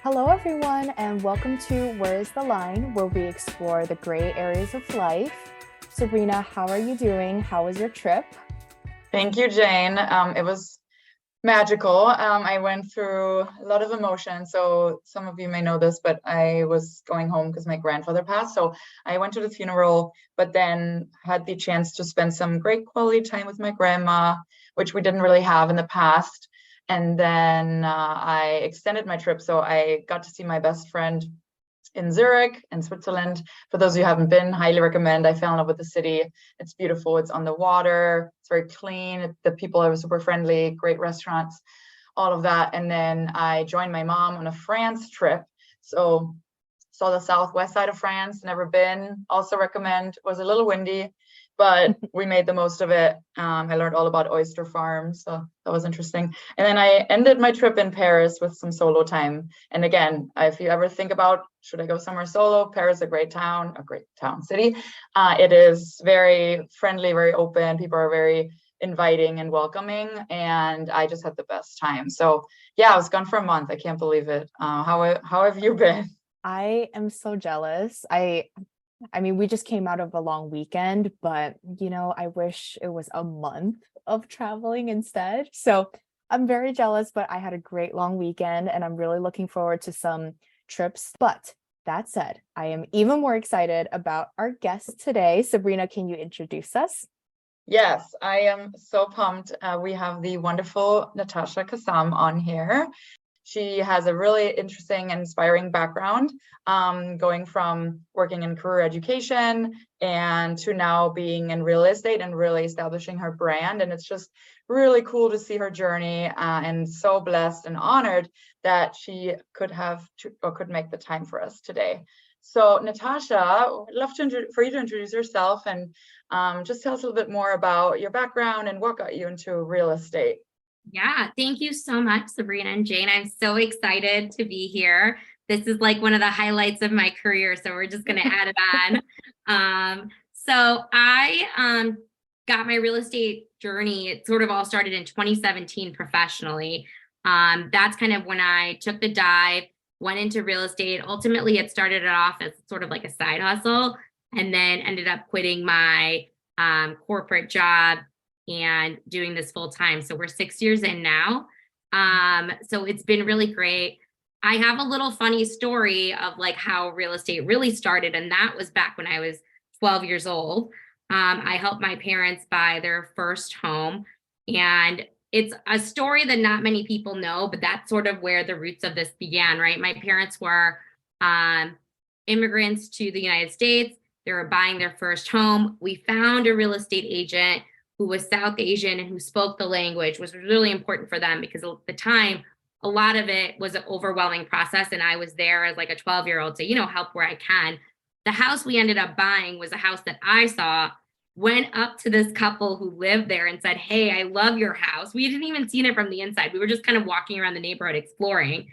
Hello, everyone, and welcome to Where is the Line, where we explore the gray areas of life. Sabrina, how are you doing? How was your trip? Thank you, Jane. It was magical. I went through a lot of emotion. So some of you may know this, but I was going home because my grandfather passed. So I went to the funeral, but then had the chance to spend some great quality time with my grandma, which we didn't really have in the past. And then I extended my trip. So I got to see my best friend in Zurich in Switzerland. For those of you who haven't been, highly recommend. I fell in love with the city. It's beautiful. It's on the water. It's very clean. The people are super friendly, great restaurants, all of that. And then I joined my mom on a France trip. So saw the southwest side of France, never been. Also recommend. Was a little windy, but we made the most of it. I learned all about oyster farms, so that was interesting. And then I ended my trip in Paris with some solo time. And again, if you ever think about should I go somewhere solo, Paris is a great town, city. It is very friendly, very open. People are very inviting and welcoming, and I just had the best time. So yeah, I was gone for a month. I can't believe it. How have you been? I am so jealous. I mean, we just came out of a long weekend, but I wish it was a month of traveling instead. So I'm very jealous, but I had a great long weekend and I'm really looking forward to some trips. But that said, I am even more excited about our guest today. Sabrina, can you introduce us? Yes, I am so pumped. We have the wonderful Nitasha Kassam on here. She has a really interesting and inspiring background, going from working in career education and to now being in real estate and really establishing her brand. And it's just really cool to see her journey, and so blessed and honored that she could make the time for us today. So Natasha, I'd love for you to introduce yourself and just tell us a little bit more about your background and what got you into real estate. Yeah, thank you so much, Sabrina and Jane. I'm so excited to be here. This is like one of the highlights of my career, so we're just going to add it on. So I got my real estate journey. It sort of all started in 2017 professionally. That's kind of when I took the dive, went into real estate. Ultimately, it started off as sort of like a side hustle, and then ended up quitting my corporate job and doing this full time. So we're 6 years in now. So it's been really great. I have a little funny story of like how real estate really started, and that was back when I was 12 years old. I helped my parents buy their first home, and it's a story that not many people know, but that's sort of where the roots of this began, right? My parents were immigrants to the United States. They were buying their first home. We found a real estate agent who was South Asian and who spoke the language, was really important for them because at the time, a lot of it was an overwhelming process. And I was there as like a 12-year-old to, help where I can. The house we ended up buying was a house that I saw, went up to this couple who lived there and said, "Hey, I love your house." We hadn't even seen it from the inside. We were just kind of walking around the neighborhood exploring,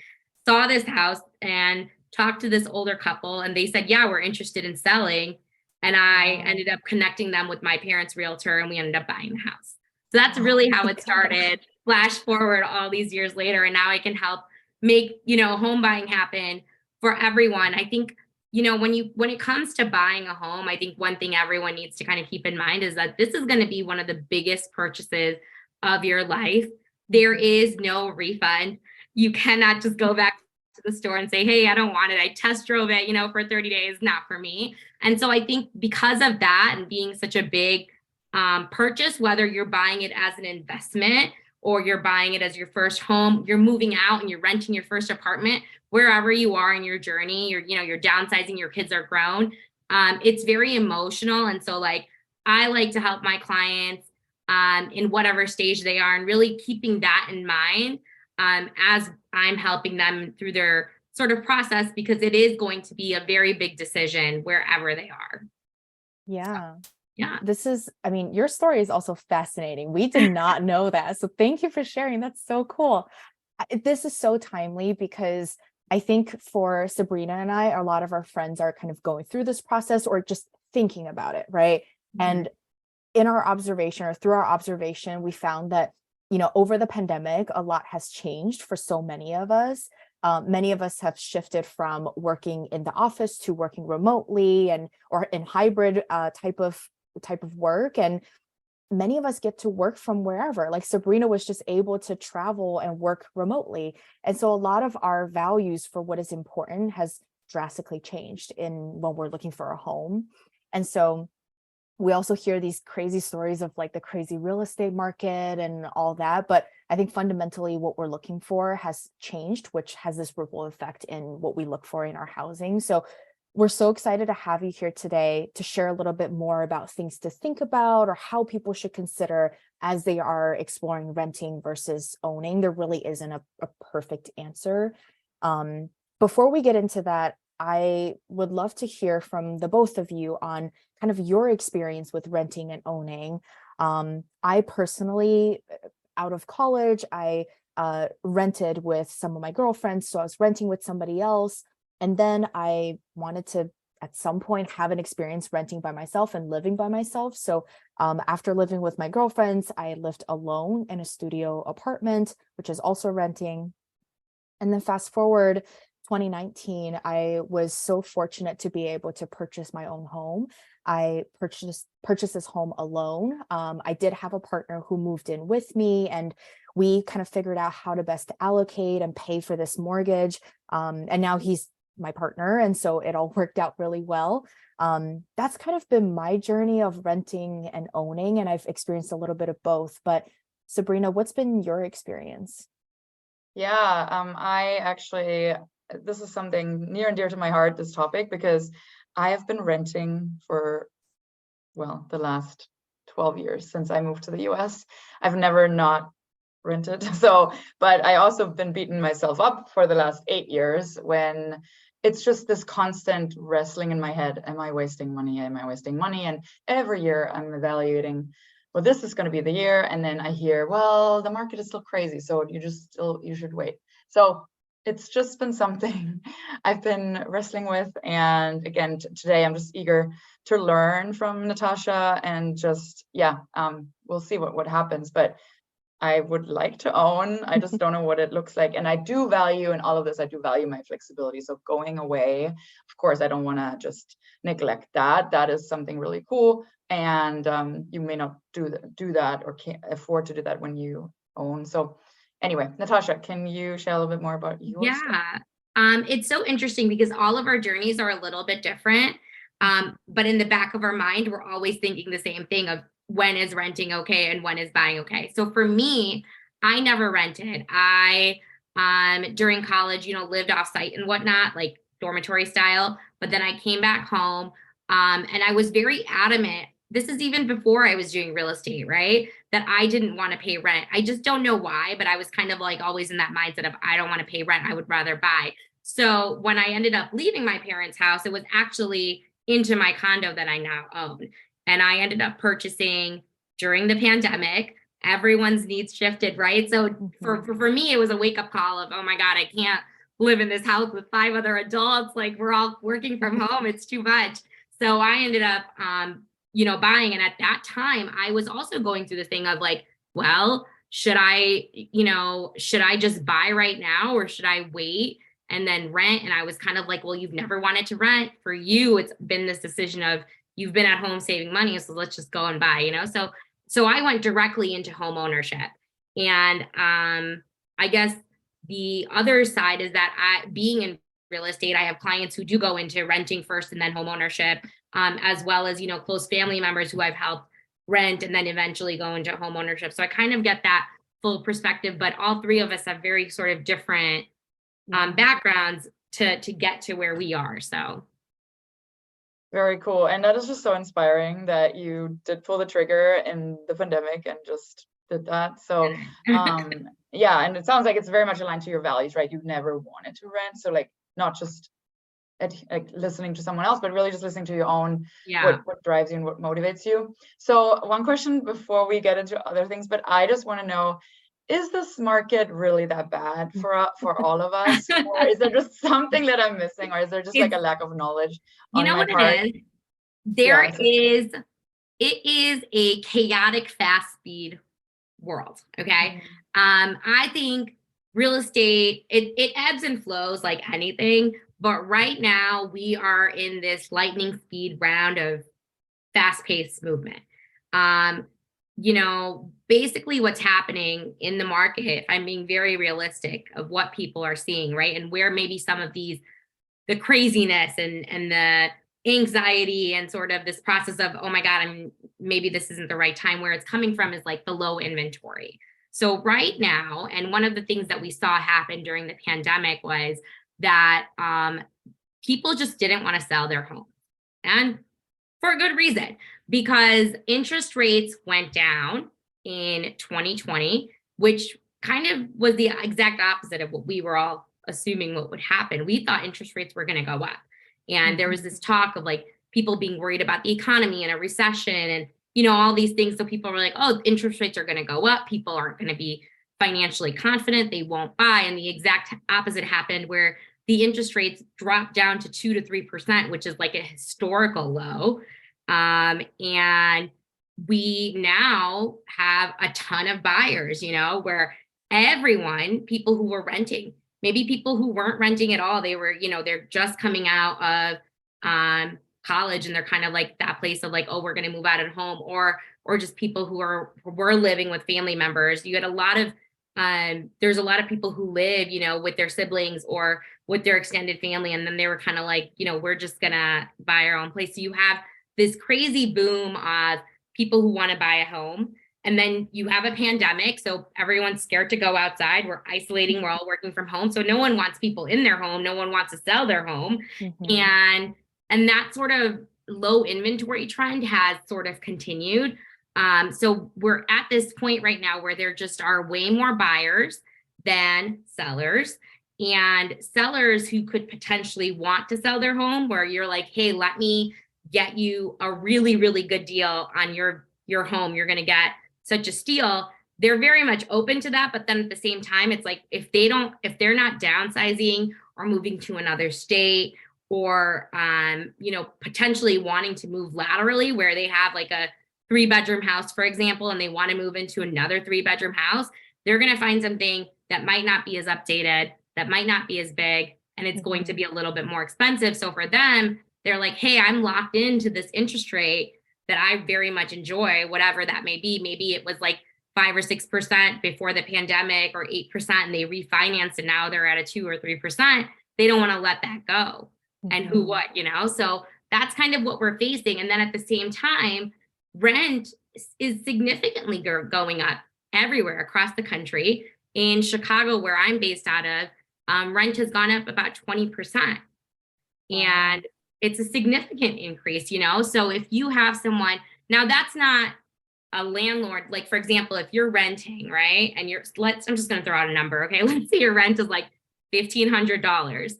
saw this house and talked to this older couple. And they said, "Yeah, we're interested in selling." And I ended up connecting them with my parents' realtor, and we ended up buying the house. So that's really how it started. Flash forward all these years later, and now I can help make, home buying happen for everyone. I think, when it comes to buying a home, I think one thing everyone needs to kind of keep in mind is that this is going to be one of the biggest purchases of your life. There is no refund. You cannot just go back to the store and say, "Hey, I don't want it. I test drove it, for 30 days, not for me." And so I think because of that and being such a big purchase, whether you're buying it as an investment or you're buying it as your first home, you're moving out and you're renting your first apartment, wherever you are in your journey, you're downsizing, your kids are grown. It's very emotional. And so like, I like to help my clients in whatever stage they are and really keeping that in mind as I'm helping them through their sort of process, because it is going to be a very big decision wherever they are. Yeah. Yeah. Your story is also fascinating. We did not know that. So thank you for sharing. That's so cool. This is so timely because I think for Sabrina and I, a lot of our friends are kind of going through this process or just thinking about it, right? Mhm. And in our observation or through our observation, we found that, over the pandemic, a lot has changed for so many of us. Many of us have shifted from working in the office to working remotely or in hybrid type of work. And many of us get to work from wherever. Like Sabrina was just able to travel and work remotely. And so a lot of our values for what is important has drastically changed when we're looking for a home. And so we also hear these crazy stories of like the crazy real estate market and all that. But I think fundamentally what we're looking for has changed, which has this ripple effect in what we look for in our housing. So we're so excited to have you here today to share a little bit more about things to think about or how people should consider as they are exploring renting versus owning. There really isn't a perfect answer. Before we get into that, I would love to hear from the both of you on kind of your experience with renting and owning. I personally, out of college, I rented with some of my girlfriends. So I was renting with somebody else. And then I wanted to, at some point, have an experience renting by myself and living by myself. So after living with my girlfriends, I lived alone in a studio apartment, which is also renting. And then fast forward 2019, I was so fortunate to be able to purchase my own home. I purchased this home alone. I did have a partner who moved in with me, and we kind of figured out how to best allocate and pay for this mortgage. And now he's my partner, and so it all worked out really well. That's kind of been my journey of renting and owning, and I've experienced a little bit of both. But Sabrina, what's been your experience? Yeah, I actually, this is something near and dear to my heart, this topic, because I have been renting for, well, the last 12 years since I moved to the US. I've never not rented. So, but I also been beating myself up for the last 8 years when it's just this constant wrestling in my head. Am I wasting money? Am I wasting money? And every year I'm evaluating, well, this is going to be the year. And then I hear, well, the market is still crazy. So you should wait. So it's just been something I've been wrestling with. And again, today I'm just eager to learn from Nitasha and just, we'll see what happens. But I would like to own. I just don't know what it looks like. And I do value in all of this, I do value my flexibility. So going away, of course, I don't want to just neglect that. That is something really cool. And you may not do that or can't afford to do that when you own. So anyway, Nitasha, can you share a little bit more about yours? Yeah. It's so interesting because all of our journeys are a little bit different. But in the back of our mind, we're always thinking the same thing of when is renting okay and when is buying okay. So for me, I never rented. I during college, lived off site and whatnot, like dormitory style. But then I came back home, and I was very adamant. This is even before I was doing real estate, right? That I didn't want to pay rent. I just don't know why, but I was kind of like always in that mindset of I don't want to pay rent. I would rather buy. So when I ended up leaving my parents' house, it was actually into my condo that I now own. And I ended up purchasing during the pandemic. Everyone's needs shifted, right? So for me, it was a wake up call of, oh my God, I can't live in this house with 5 other adults. Like we're all working from home. It's too much. So I ended up, buying. And at that time, I was also going through the thing of like, well, should I just buy right now or should I wait and then rent? And I was kind of like, well, you've never wanted to rent. For you, it's been this decision of you've been at home saving money. So let's just go and buy, So I went directly into home ownership. And I guess the other side is that being in real estate, I have clients who do go into renting first and then home ownership, as well as, close family members who I've helped rent and then eventually go into home ownership. So I kind of get that full perspective, but all 3 of us have very sort of different backgrounds to get to where we are. So. Very cool. And that is just so inspiring that you did pull the trigger in the pandemic and just did that. So yeah, and it sounds like it's very much aligned to your values, right? You've never wanted to rent. So like not just like listening to someone else, but really just listening to your own, what drives you and what motivates you. So one question before we get into other things, but I just want to know, is this market really that bad for all of us? Or is there just something that I'm missing? Or is there just like a lack of knowledge on my part? It is? It is a chaotic, fast speed world. Okay. I think real estate, it ebbs and flows like anything, but right now we are in this lightning speed round of fast-paced movement. Basically what's happening in the market, if I'm being very realistic of what people are seeing, right? And where maybe some of the craziness and the anxiety and sort of this process of, oh my God, maybe this isn't the right time, where it's coming from is like the low inventory. So right now, and one of the things that we saw happen during the pandemic was that people just didn't want to sell their home. And for a good reason, because interest rates went down in 2020, which kind of was the exact opposite of what we were all assuming what would happen. We thought interest rates were going to go up. And there was this talk of like people being worried about the economy and a recession and, all these things. So people were like, oh, interest rates are going to go up. People aren't going to be financially confident. They won't buy. And the exact opposite happened, where the interest rates dropped down to 2 to 3%, which is like a historical low. And we now have a ton of buyers, where people who were renting, maybe people who weren't renting at all, they were, they're just coming out of college and they're kind of like that place of like, oh, we're going to move out at home, or just people who were living with family members. You had a lot of there's a lot of people who live, with their siblings or with their extended family, and then they were kind of like, we're just gonna buy our own place. So you have this crazy boom of people who want to buy a home. And then you have a pandemic. So everyone's scared to go outside. We're isolating. We're all working from home. So no one wants people in their home. No one wants to sell their home. And that sort of low inventory trend has sort of continued. So we're at this point right now where there just are way more buyers than sellers, and sellers who could potentially want to sell their home, where you're like, hey, let me get you a really, really good deal on your home. You're going to get such a steal. They're very much open to that. But then at the same time, it's like, if they're not downsizing or moving to another state, or, potentially wanting to move laterally, where they have like a 3-bedroom house, for example, and they want to move into another 3-bedroom house, they're going to find something that might not be as updated, that might not be as big, and it's going to be a little bit more expensive. So for them, they're like, hey, I'm locked into this interest rate that I very much enjoy, whatever that may be. Maybe it was like 5 or 6% before the pandemic, or 8%, and they refinanced and now they're at a 2 or 3%. They don't want to let that go. And who would, So that's kind of what we're facing. And then at the same time, rent is significantly going up everywhere across the country. In Chicago, where I'm based out of, rent has gone up about 20%. And it's a significant increase, So if you have someone, now that's not a landlord, like, for example, if you're renting, right? And I'm just going to throw out a number. Okay. Let's say your rent is like $1,500.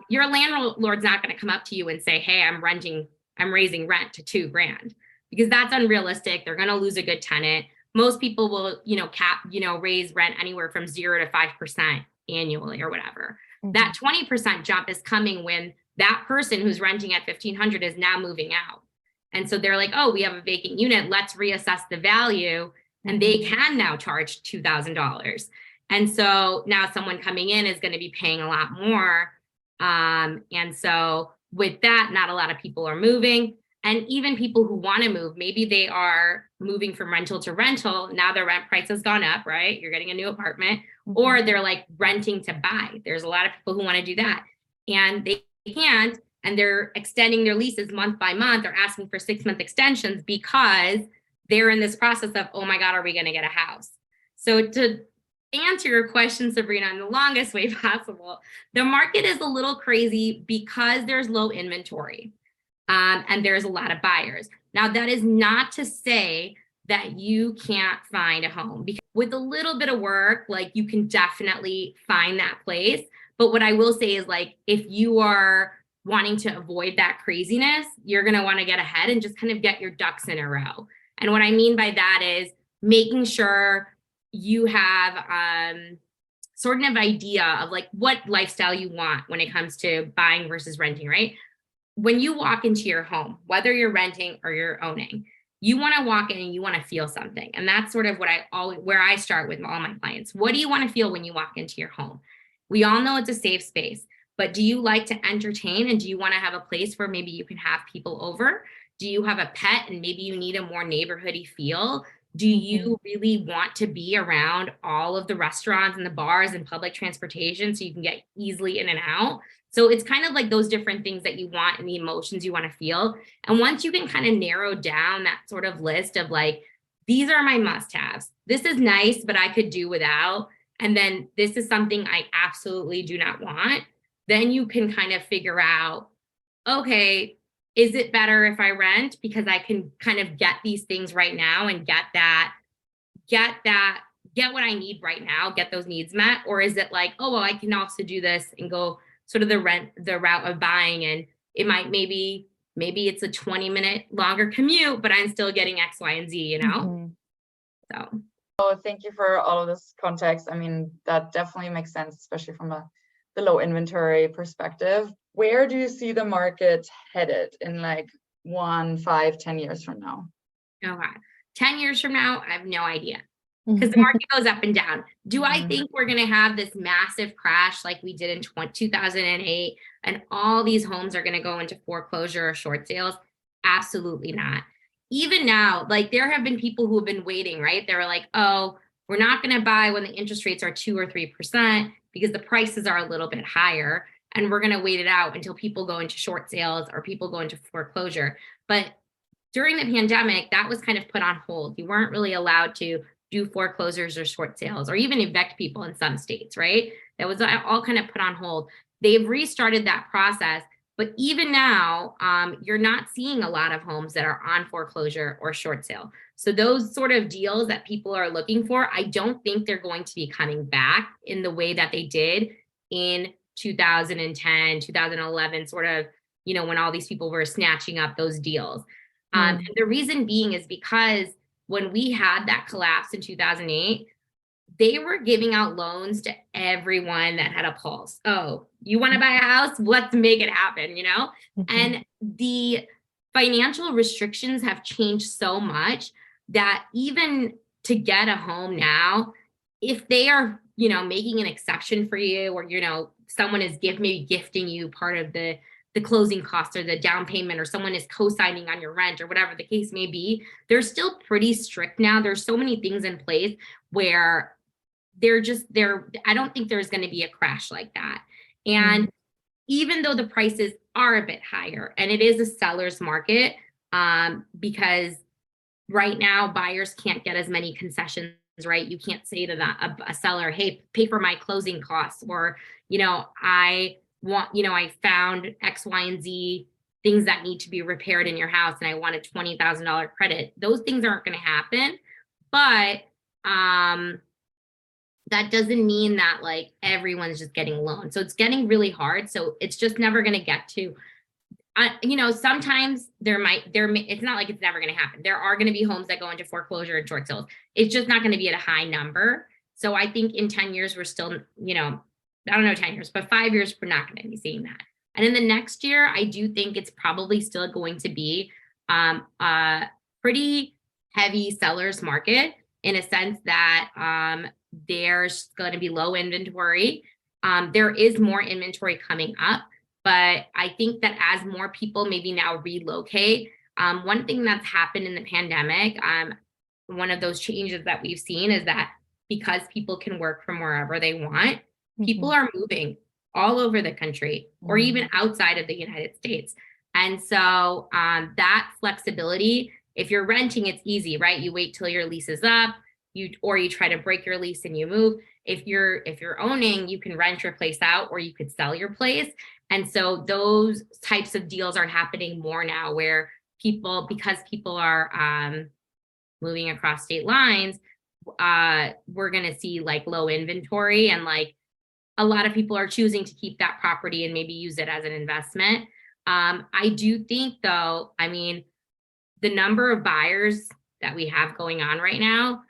Your landlord's not going to come up to you and say, hey, I'm raising rent to $2,000, because that's unrealistic. They're going to lose a good tenant. Most people will, raise rent anywhere from 0 to 5% annually or whatever. That 20% jump is coming when that person who's renting at $1,500 is now moving out. And so they're like, oh, we have a vacant unit. Let's reassess the value. And they can now charge $2,000. And so now someone coming in is going to be paying a lot more. And so with that, not a lot of people are moving. And even people who want to move, maybe they are moving from rental to rental. Now their rent price has gone up, right? You're getting a new apartment, or they're like renting to buy. There's a lot of people who want to do that, and they can't. And they're extending their leases month by month. They're asking for 6-month extensions because they're in this process of, oh my God, are we going to get a house? So to answer your question, Sabrina, in the longest way possible, the market is a little crazy because there's low inventory. And there's a lot of buyers. Now, that is not to say that you can't find a home, because with a little bit of work, like, you can definitely find that place. But what I will say is, like, if you are wanting to avoid that craziness, you're going to want to get ahead and just kind of get your ducks in a row. And what I mean by that is making sure you have sort of idea of like what lifestyle you want when it comes to buying versus renting, right? When you walk into your home, whether you're renting or you're owning, you want to walk in and you want to feel something. And that's sort of where I start with all my clients. What do you want to feel when you walk into your home? We all know it's a safe space, but do you like to entertain, and do you want to have a place where maybe you can have people over? Do you have a pet and maybe you need a more neighborhoody feel? Do you really want to be around all of the restaurants and the bars and public transportation so you can get easily in and out? So it's kind of like those different things that you want and the emotions you want to feel. And once you can kind of narrow down that sort of list of like, these are my must-haves. This is nice, but I could do without. And then this is something I absolutely do not want. Then you can kind of figure out, okay, is it better if I rent because I can kind of get these things right now and get what I need right now, get those needs met? Or is it like, oh, well, I can also do this and go sort of the route of buying, and it might maybe it's a 20-minute longer commute, but I'm still getting X, Y, and Z, you know? So. Oh, thank you for all of this context. I mean, that definitely makes sense, especially from the low inventory perspective. Where do you see the market headed in like 1, 5, 10 years from now? Oh God. 10 years from now, I have no idea, because the market goes up and down. Do I think we're going to have this massive crash like we did in 2008 and all these homes are going to go into foreclosure or short sales? Absolutely not. Even now, like there have been people who have been waiting, right? They were like, oh, we're not going to buy when the interest rates are 2 or 3% because the prices are a little bit higher. And we're going to wait it out until people go into short sales or people go into foreclosure. But during the pandemic, that was kind of put on hold. You weren't really allowed to do foreclosures or short sales or even evict people in some states, right? That was all kind of put on hold. They've restarted that process. But even now, you're not seeing a lot of homes that are on foreclosure or short sale. So those sort of deals that people are looking for, I don't think they're going to be coming back in the way that they did in 2010, 2011, sort of, you know, when all these people were snatching up those deals. And the reason being is because when we had that collapse in 2008, they were giving out loans to everyone that had a pulse. Oh, you want to buy a house? Let's make it happen, you know? And the financial restrictions have changed so much that even to get a home now, if they are, you know, making an exception for you, or, you know, someone is maybe gifting you part of the closing costs or the down payment, or someone is co-signing on your rent or whatever the case may be, they're still pretty strict now. There's so many things in place where I don't think there's going to be a crash like that. And even though the prices are a bit higher, and it is a seller's market, because right now buyers can't get as many concessions, right? You can't say to a seller, hey, pay for my closing costs, or, you know, I found X, Y, and Z things that need to be repaired in your house and I want a $20,000 credit. Those things aren't going to happen. But that doesn't mean that like everyone's just getting loans. So it's getting really hard. So it's just never going to get to, you know, sometimes it's not like it's never going to happen. There are going to be homes that go into foreclosure and short sales. It's just not going to be at a high number. So I think in 10 years, we're still, you know, I don't know 10 years, but 5 years, we're not going to be seeing that. And in the next year, I do think it's probably still going to be a pretty heavy seller's market, in a sense that there's going to be low inventory. There is more inventory coming up, but I think that as more people maybe now relocate, one thing that's happened in the pandemic, one of those changes that we've seen is that because people can work from wherever they want, people are moving all over the country or even outside of the United States. And so that flexibility, if you're renting, it's easy, right? You wait till your lease is up, you try to break your lease and you move. If you're owning, you can rent your place out, or you could sell your place. And so those types of deals are happening more now, where because people are moving across state lines, we're going to see like low inventory, and like a lot of people are choosing to keep that property and maybe use it as an investment. I do think though, I mean, the number of buyers that we have going on right now,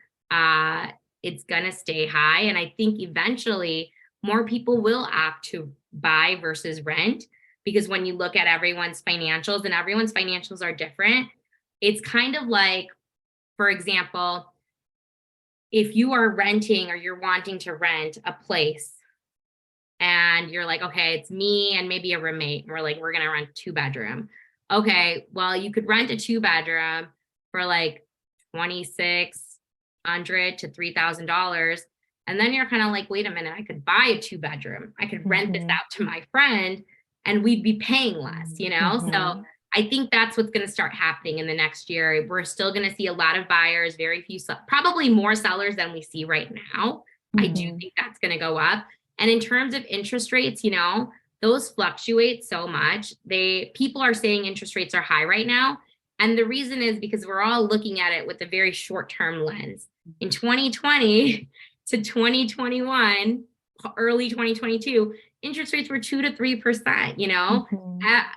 it's going to stay high. And I think eventually more people will opt to buy versus rent, because when you look at everyone's financials, and everyone's financials are different, it's kind of like, for example, if you are renting or you're wanting to rent a place and you're like, okay, it's me and maybe a roommate. And we're like, we're going to rent a 2-bedroom. Okay, well, you could rent a 2-bedroom for like $2,600 to $3,000. And then you're kind of like, wait a minute, I could buy a 2-bedroom. I could rent this out to my friend and we'd be paying less, you know? So I think that's what's going to start happening in the next year. We're still going to see a lot of buyers, very few, probably more sellers than we see right now. I do think that's going to go up. And in terms of interest rates, you know, those fluctuate so much. People are saying interest rates are high right now. And the reason is because we're all looking at it with a very short-term lens. In 2020 to 2021, early 2022, interest rates were 2 to 3%, you know?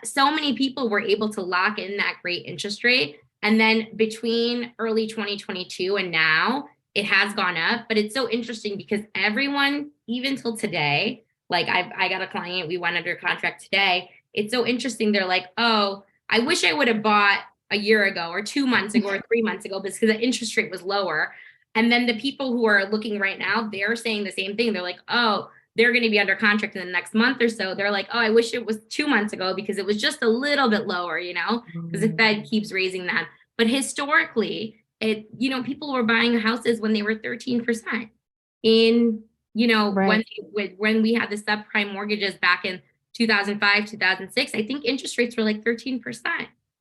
So many people were able to lock in that great interest rate. And then between early 2022 and now, it has gone up. But it's so interesting because everyone, even till today, like I got a client, we went under contract today. It's so interesting. They're like, oh, I wish I would have bought a year ago or 2 months ago or 3 months ago because the interest rate was lower. And then the people who are looking right now, they're saying the same thing. They're like, oh, they're going to be under contract in the next month or so. They're like, oh, I wish it was 2 months ago because it was just a little bit lower, you know, because the Fed keeps raising that. But historically, people were buying houses when they were 13% in, when we had the subprime mortgages back in 2005, 2006, I think interest rates were like 13%.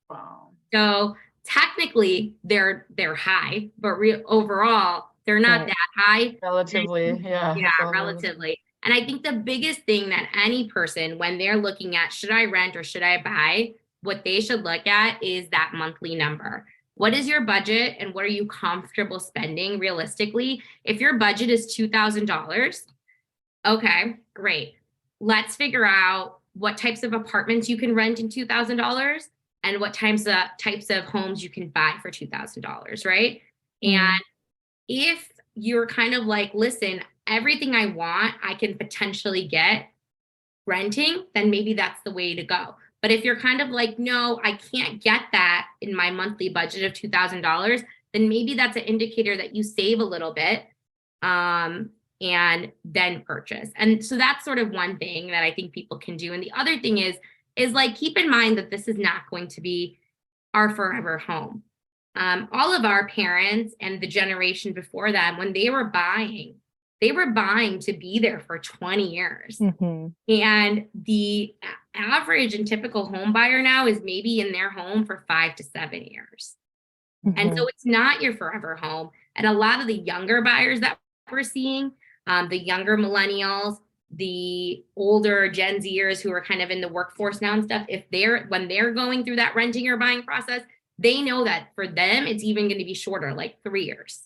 Wow. So technically they're high, but overall they're not that high. Relatively, yeah. Yeah, relatively. And I think the biggest thing that any person, when they're looking at, should I rent or should I buy, what they should look at is that monthly number. What is your budget and what are you comfortable spending realistically? If your budget is $2,000, okay, great. Let's figure out what types of apartments you can rent in $2,000 and what types of homes you can buy for $2,000, right? And if you're kind of like, listen, everything I want, I can potentially get renting, then maybe that's the way to go. But if you're kind of like, no, I can't get that in my monthly budget of $2,000, then maybe that's an indicator that you save a little bit and then purchase. And so that's sort of one thing that I think people can do. And the other thing is like, keep in mind that this is not going to be our forever home. All of our parents and the generation before them, when they were buying to be there for 20 years. And the average and typical home buyer now is maybe in their home for 5 to 7 years. And so it's not your forever home. And a lot of the younger buyers that we're seeing, the younger millennials, the older Gen Zers who are kind of in the workforce now and stuff, when they're going through that renting or buying process, they know that for them, it's even going to be shorter, like 3 years,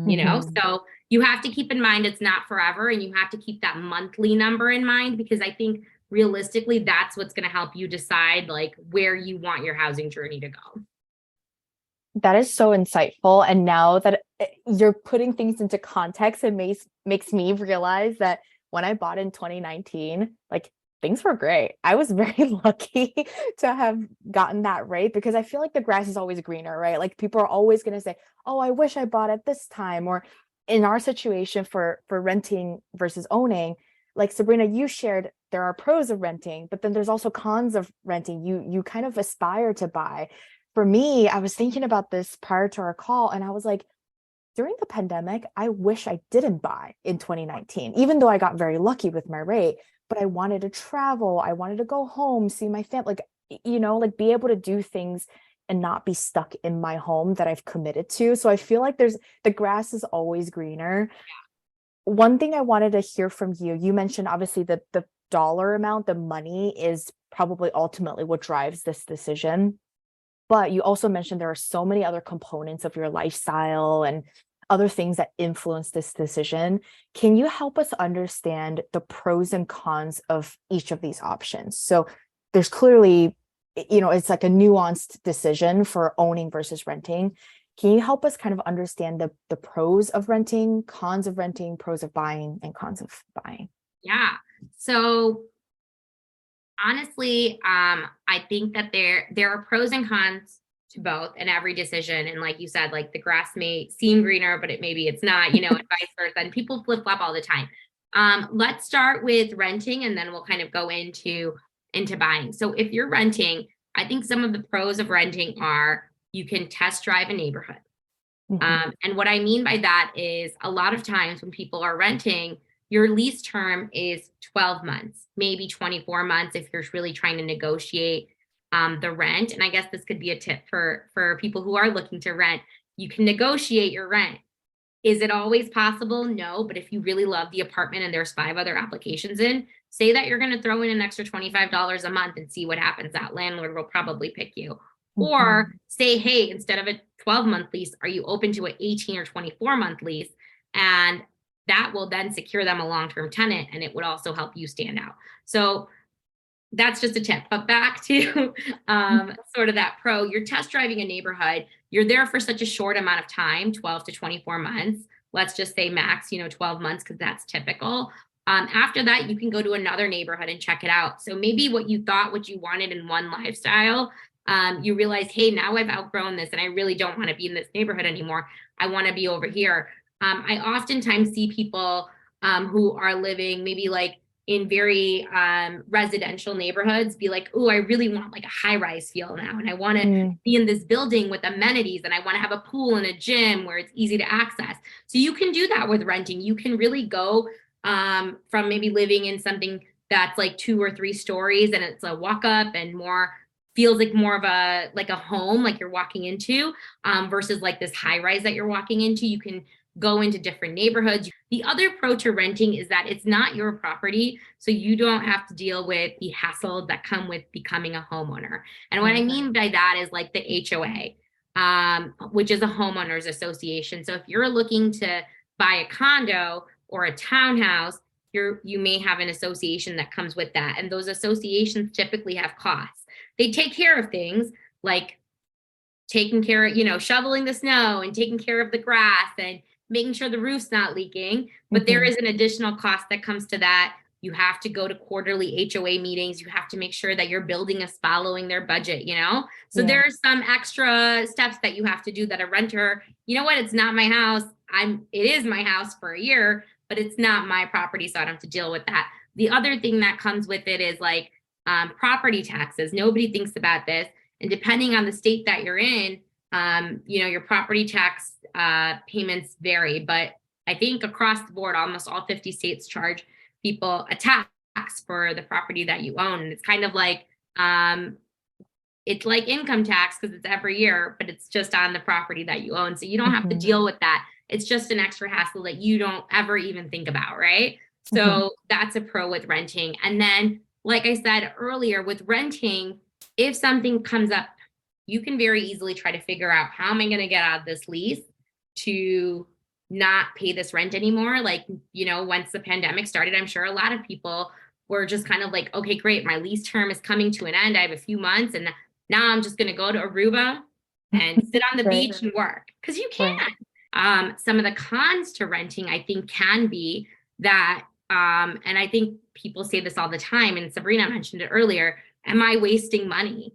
you know? So you have to keep in mind it's not forever, and you have to keep that monthly number in mind, because I think realistically, that's what's going to help you decide like where you want your housing journey to go. That is so insightful. And now that you're putting things into context, it makes me realize that when I bought in 2019, like things were great. I was very lucky to have gotten that rate, because I feel like the grass is always greener, right? Like people are always going to say, oh, I wish I bought it this time. Or in our situation for renting versus owning, like Sabrina, you shared, there are pros of renting, but then there's also cons of renting. You kind of aspire to buy. For me, I was thinking about this prior to our call, and I was like, during the pandemic, I wish I didn't buy in 2019, even though I got very lucky with my rate, but I wanted to travel. I wanted to go home, see my family, like be able to do things and not be stuck in my home that I've committed to. So I feel like the grass is always greener. One thing I wanted to hear from you mentioned obviously the dollar amount, the money is probably ultimately what drives this decision. But you also mentioned there are so many other components of your lifestyle and other things that influence this decision. Can you help us understand the pros and cons of each of these options? So there's clearly, it's like a nuanced decision for owning versus renting. Can you help us kind of understand the pros of renting, cons of renting, pros of buying, and cons of buying? Yeah. So honestly, I think that there are pros and cons to both and every decision. And like you said, like the grass may seem greener, but maybe it's not, and vice versa. And people flip flop all the time. Let's start with renting, and then we'll kind of go into buying. So if you're renting, I think some of the pros of renting are you can test drive a neighborhood. And what I mean by that is a lot of times when people are renting, your lease term is 12 months, maybe 24 months if you're really trying to negotiate the rent. And I guess this could be a tip for people who are looking to rent. You can negotiate your rent. Is it always possible? No, but if you really love the apartment and there's 5 other applications in, say that you're going to throw in an extra $25 a month and see what happens. That landlord will probably pick you. Or say, hey, instead of a 12-month lease, are you open to an 18 or 24-month lease? And that will then secure them a long-term tenant, and it would also help you stand out. So that's just a tip. But back to sort of that pro, you're test driving a neighborhood. You're there for such a short amount of time, 12 to 24 months. Let's just say max, 12 months, because that's typical. After that, you can go to another neighborhood and check it out. So maybe what you thought, what you wanted in one lifestyle, you realize, hey, now I've outgrown this and I really don't want to be in this neighborhood anymore. I want to be over here. I oftentimes see people who are living maybe like in very residential neighborhoods be like, oh, I really want like a high-rise feel now. And I want to be in this building with amenities, and I want to have a pool and a gym where it's easy to access. So you can do that with renting. You can really go from maybe living in something that's like 2 or 3 stories and it's a walk up and more feels like more of a home, like you're walking into, versus like this high rise that you're walking into. You can go into different neighborhoods. The other pro to renting is that it's not your property, so you don't have to deal with the hassle that come with becoming a homeowner. And what I mean by that is like the HOA, which is a homeowners association. So if you're looking to buy a condo or a townhouse, you may have an association that comes with that. And those associations typically have costs. They take care of things like taking care of, shoveling the snow and taking care of the grass and making sure the roof's not leaking. But there is an additional cost that comes to that. You have to go to quarterly HOA meetings. You have to make sure that your building is following their budget, So there are some extra steps that you have to do that a renter, it's not my house. It is my house for a year, but it's not my property, so I don't have to deal with that. The other thing that comes with it is like property taxes. Nobody thinks about this. And depending on the state that you're in, your property tax payments vary. But I think across the board, almost all 50 states charge people a tax for the property that you own. And it's kind of like, it's like income tax because it's every year, but it's just on the property that you own. So you don't have to deal with that. It's just an extra hassle that you don't ever even think about, right? So that's a pro with renting. And then, like I said earlier, with renting, if something comes up, you can very easily try to figure out, how am I going to get out of this lease to not pay this rent anymore? Like, once the pandemic started, I'm sure a lot of people were just kind of like, okay, great, my lease term is coming to an end. I have a few months, and now I'm just going to go to Aruba and sit on the beach and work, because you can. Some of the cons to renting, I think, can be that, and I think people say this all the time, and Sabrina mentioned it earlier, am I wasting money?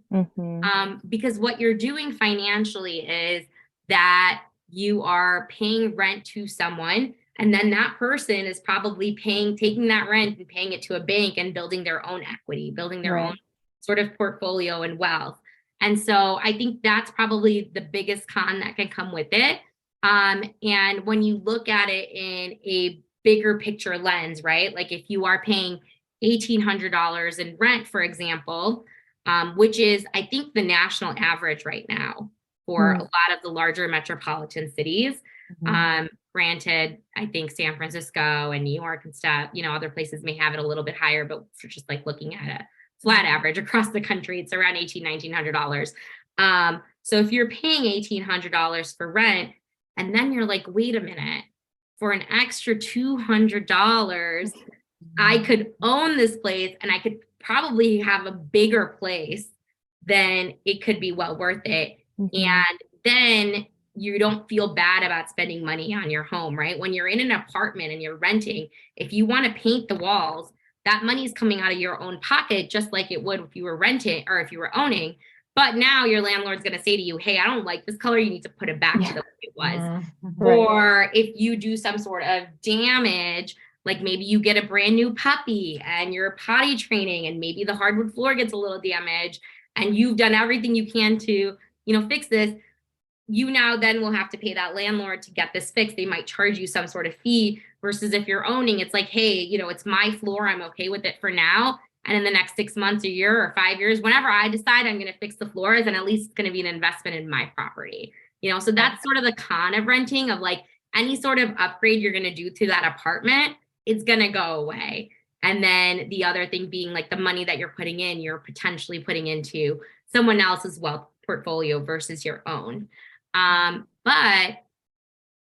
Because what you're doing financially is that you are paying rent to someone, and then that person is probably taking that rent and paying it to a bank and building their own equity, building their own sort of portfolio and wealth. And so I think that's probably the biggest con that can come with it. And when you look at it in a bigger picture lens, right? Like if you are paying $1,800 in rent, for example, which is, I think, the national average right now for a lot of the larger metropolitan cities. Granted, I think San Francisco and New York and stuff, other places may have it a little bit higher, but for just like looking at a flat average across the country, it's around $1,900. So if you're paying $1,800 for rent, and then you're like, wait a minute, for an extra $200, I could own this place and I could probably have a bigger place, then it could be well worth it. And then you don't feel bad about spending money on your home, right? When you're in an apartment and you're renting, if you want to paint the walls, that money is coming out of your own pocket, just like it would if you were renting or if you were owning. But now your landlord's going to say to you, hey, I don't like this color. You need to put it back to the way it was. Right. Or if you do some sort of damage, like maybe you get a brand new puppy and you're potty training and maybe the hardwood floor gets a little damaged and you've done everything you can to, fix this, you now then will have to pay that landlord to get this fixed. They might charge you some sort of fee versus if you're owning, it's like, hey, it's my floor. I'm okay with it for now. And in the next 6 months, a year, or 5 years, whenever I decide I'm going to fix the floors, and at least it's going to be an investment in my property. So that's sort of the con of renting, of like any sort of upgrade you're going to do to that apartment, it's going to go away. And then the other thing being like the money that you're putting in, you're potentially putting into someone else's wealth portfolio versus your own. But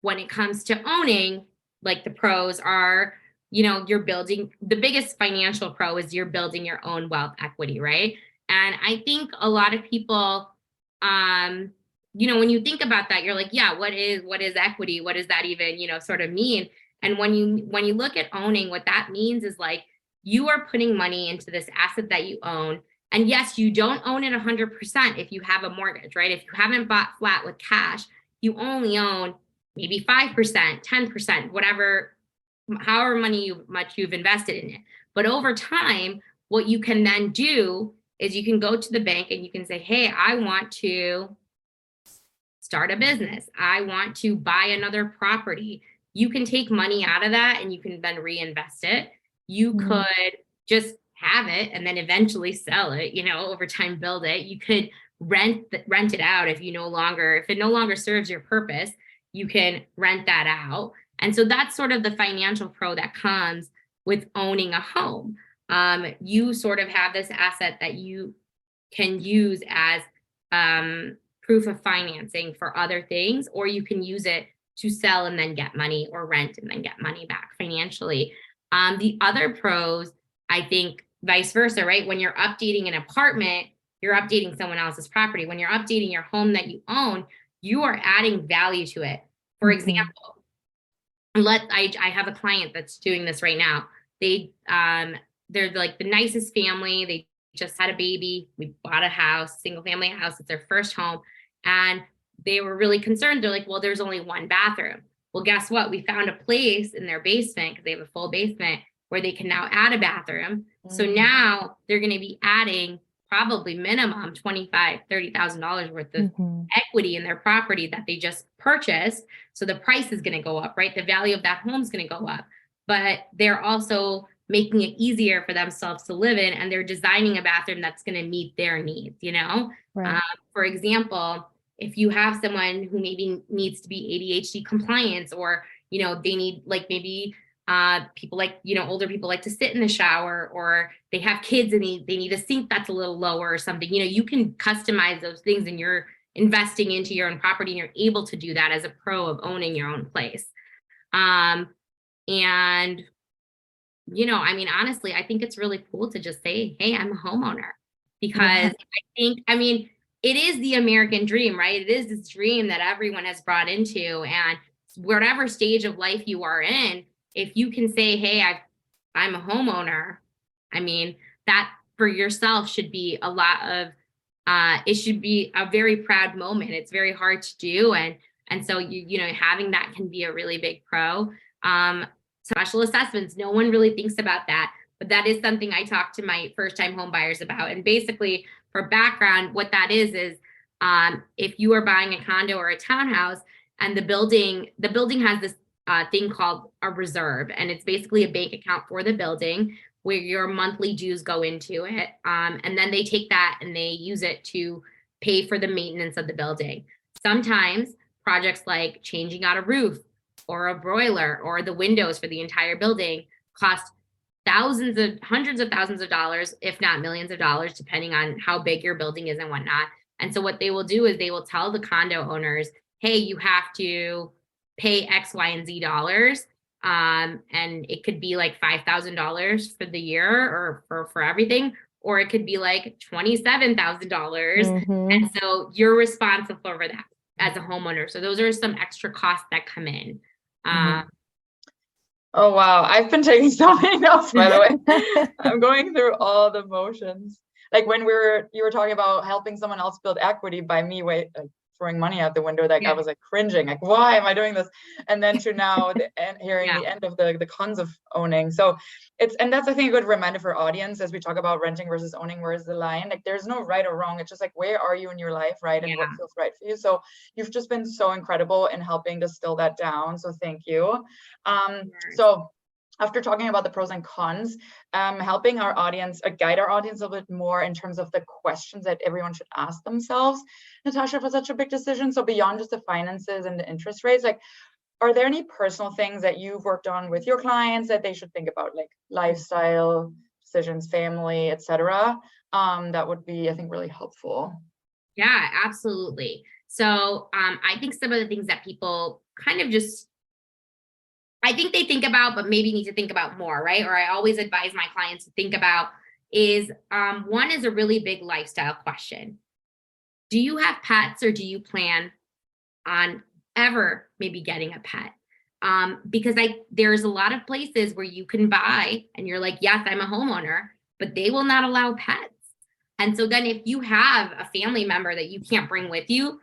when it comes to owning, like the pros are, you're building, the biggest financial pro is you're building your own wealth equity, right? And I think a lot of people, when you think about that, you're like, yeah, what is equity? What does that even, sort of mean? And when you look at owning, what that means is like, you are putting money into this asset that you own. And yes, you don't own it 100% if you have a mortgage, right? If you haven't bought flat with cash, you only own maybe 5%, 10%, whatever, however much you've invested in it. But over time, what you can then do is you can go to the bank and you can say, hey, I want to start a business. I want to buy another property. You can take money out of that and you can then reinvest it. You could just have it and then eventually sell it, over time, build it. You could rent it out if it no longer serves your purpose, you can rent that out. And so that's sort of the financial pro that comes with owning a home. You sort of have this asset that you can use as proof of financing for other things, or you can use it to sell and then get money, or rent and then get money back financially. The other pros, I think vice versa, right? When you're updating an apartment, you're updating someone else's property. When you're updating your home that you own, you are adding value to it. For example, I have a client that's doing this right now. They're like the nicest family. They just had a baby. We bought a house, single family house. It's their first home. And they were really concerned. They're like, well, there's only one bathroom. Well, guess what? We found a place in their basement, because they have a full basement, where they can now add a bathroom. So now they're going to be adding probably minimum $25,000, $30,000 worth of equity in their property that they just purchased. So the price is going to go up, right? The value of that home is going to go up, but they're also making it easier for themselves to live in. And they're designing a bathroom that's going to meet their needs, Right. For example, if you have someone who maybe needs to be ADHD compliance, or, they need like maybe people like, older people like to sit in the shower, or they have kids and they need a sink that's a little lower or something, you can customize those things, and you're investing into your own property, and you're able to do that as a pro of owning your own place. And, honestly, I think it's really cool to just say, hey, I'm a homeowner, because it is the American dream, right? It is this dream that everyone has brought into, and whatever stage of life you are in, if you can say, hey, I'm a homeowner, that for yourself should be a lot of, it should be a very proud moment. It's very hard to do. And so, having that can be a really big pro. Special assessments, no one really thinks about that, but that is something I talk to my first time home buyers about. And basically, for background, what that is if you are buying a condo or a townhouse, and the building has this thing called a reserve, and it's basically a bank account for the building where your monthly dues go into it, and then they take that and they use it to pay for the maintenance of the building. Sometimes projects like changing out a roof or a broiler or the windows for the entire building cost hundreds of thousands of dollars, if not millions of dollars, depending on how big your building is and whatnot. And so what they will do is they will tell the condo owners, hey, you have to pay X, Y, and Z dollars. And it could be like $5,000 for the year, or for everything, or it could be like $27,000. And so you're responsible for that as a homeowner. So those are some extra costs that come in. Oh, wow. I've been taking so many notes, by the way. I'm going through all the motions. like when you were talking about helping someone else build equity by me throwing money out the window, like I was like cringing, like why am I doing this? And then to now hearing the end of the cons of owning. So and that's I think a good reminder for audience as we talk about renting versus owning, where's the line? Like there's no right or wrong. It's just like where are you in your life, right? And what feels right for you. So you've just been so incredible in helping distill that down. So thank you. So after talking about the pros and cons, helping our audience, guide our audience a little bit more in terms of the questions that everyone should ask themselves, Nitasha, for such a big decision. So beyond just the finances and the interest rates, like, are there any personal things that you've worked on with your clients that they should think about, like lifestyle decisions, family, etc.? That would be, I think, really helpful. Yeah, absolutely. So I think some of the things that people kind of just, I think they think about, but maybe need to think about more, right? Or I always advise my clients to think about is one is a really big lifestyle question. Do you have pets or do you plan on ever maybe getting a pet? Because there's a lot of places where you can buy and you're like, yes, I'm a homeowner, but they will not allow pets. And so then if you have a family member that you can't bring with you,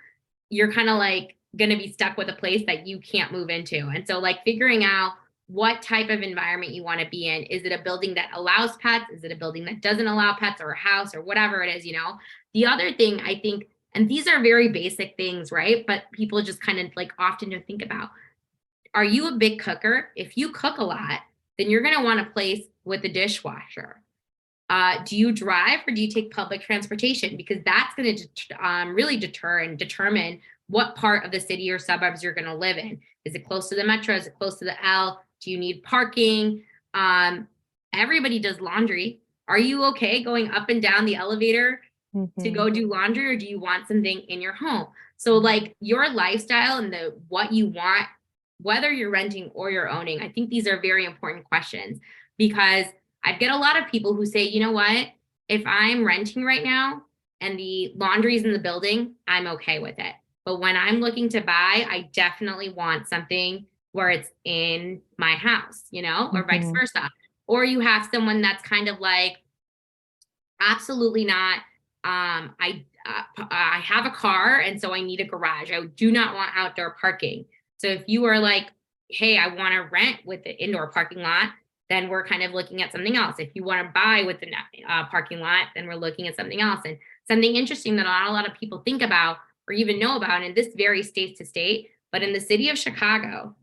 you're kind of like going to be stuck with a place that you can't move into. And so like figuring out what type of environment you want to be in. Is it a building that allows pets? Is it a building that doesn't allow pets, or a house, or whatever it is, The other thing I think, and these are very basic things, right? But people just kind of like often don't think about, are you a big cooker? If you cook a lot, then you're going to want a place with a dishwasher. Do you drive or do you take public transportation? Because that's going to really deter and determine what part of the city or suburbs you're going to live in. Is it close to the metro? Is it close to the L? Do you need parking? Everybody does laundry. Are you okay going up and down the elevator to go do laundry, or do you want something in your home? So like your lifestyle and what you want, whether you're renting or you're owning, I think these are very important questions, because I get a lot of people who say, you know what, if I'm renting right now and the laundry's in the building, I'm okay with it. But when I'm looking to buy, I definitely want something where it's in my house, or vice versa. Or you have someone that's kind of like, absolutely not. I have a car, and so I need a garage. I do not want outdoor parking. So if you are like, hey, I want to rent with the indoor parking lot, then we're kind of looking at something else. If you want to buy with the parking lot, then we're looking at something else. And something interesting that not a lot of people think about or even know about, and this varies state to state, but in the city of Chicago,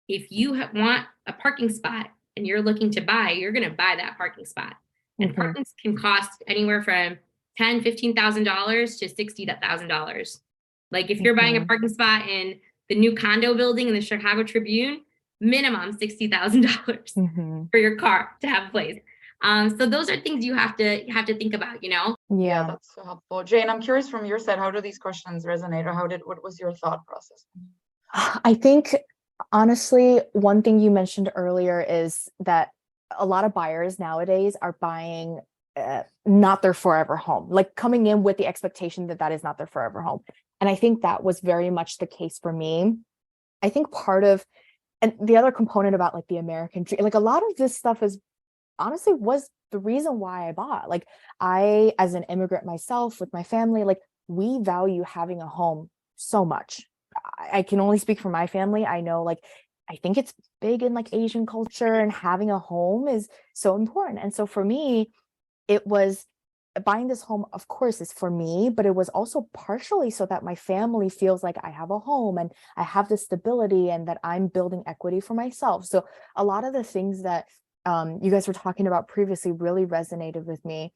if you want a parking spot and you're looking to buy, you're going to buy that parking spot. And parking can cost anywhere from $10,000, $15,000 to $60,000. Like if you're buying a parking spot in the new condo building in the Chicago Tribune, minimum $60,000 for your car to have a place. So those are things you have to think about, Yeah, that's so helpful. Jane, I'm curious from your side, how do these questions resonate, or what was your thought process? I think honestly, one thing you mentioned earlier is that a lot of buyers nowadays are buying not their forever home, like coming in with the expectation that is not their forever home. And I think that was very much the case for me. I think and the other component about like the American dream, like a lot of this stuff was the reason why I bought. Like I, as an immigrant myself with my family, like we value having a home so much. I can only speak for my family. I know, like, I think it's big in like Asian culture, and having a home is so important. And so for me, it was buying this home, of course, is for me, but it was also partially so that my family feels like I have a home and I have the stability and that I'm building equity for myself. So a lot of the things that you guys were talking about previously really resonated with me.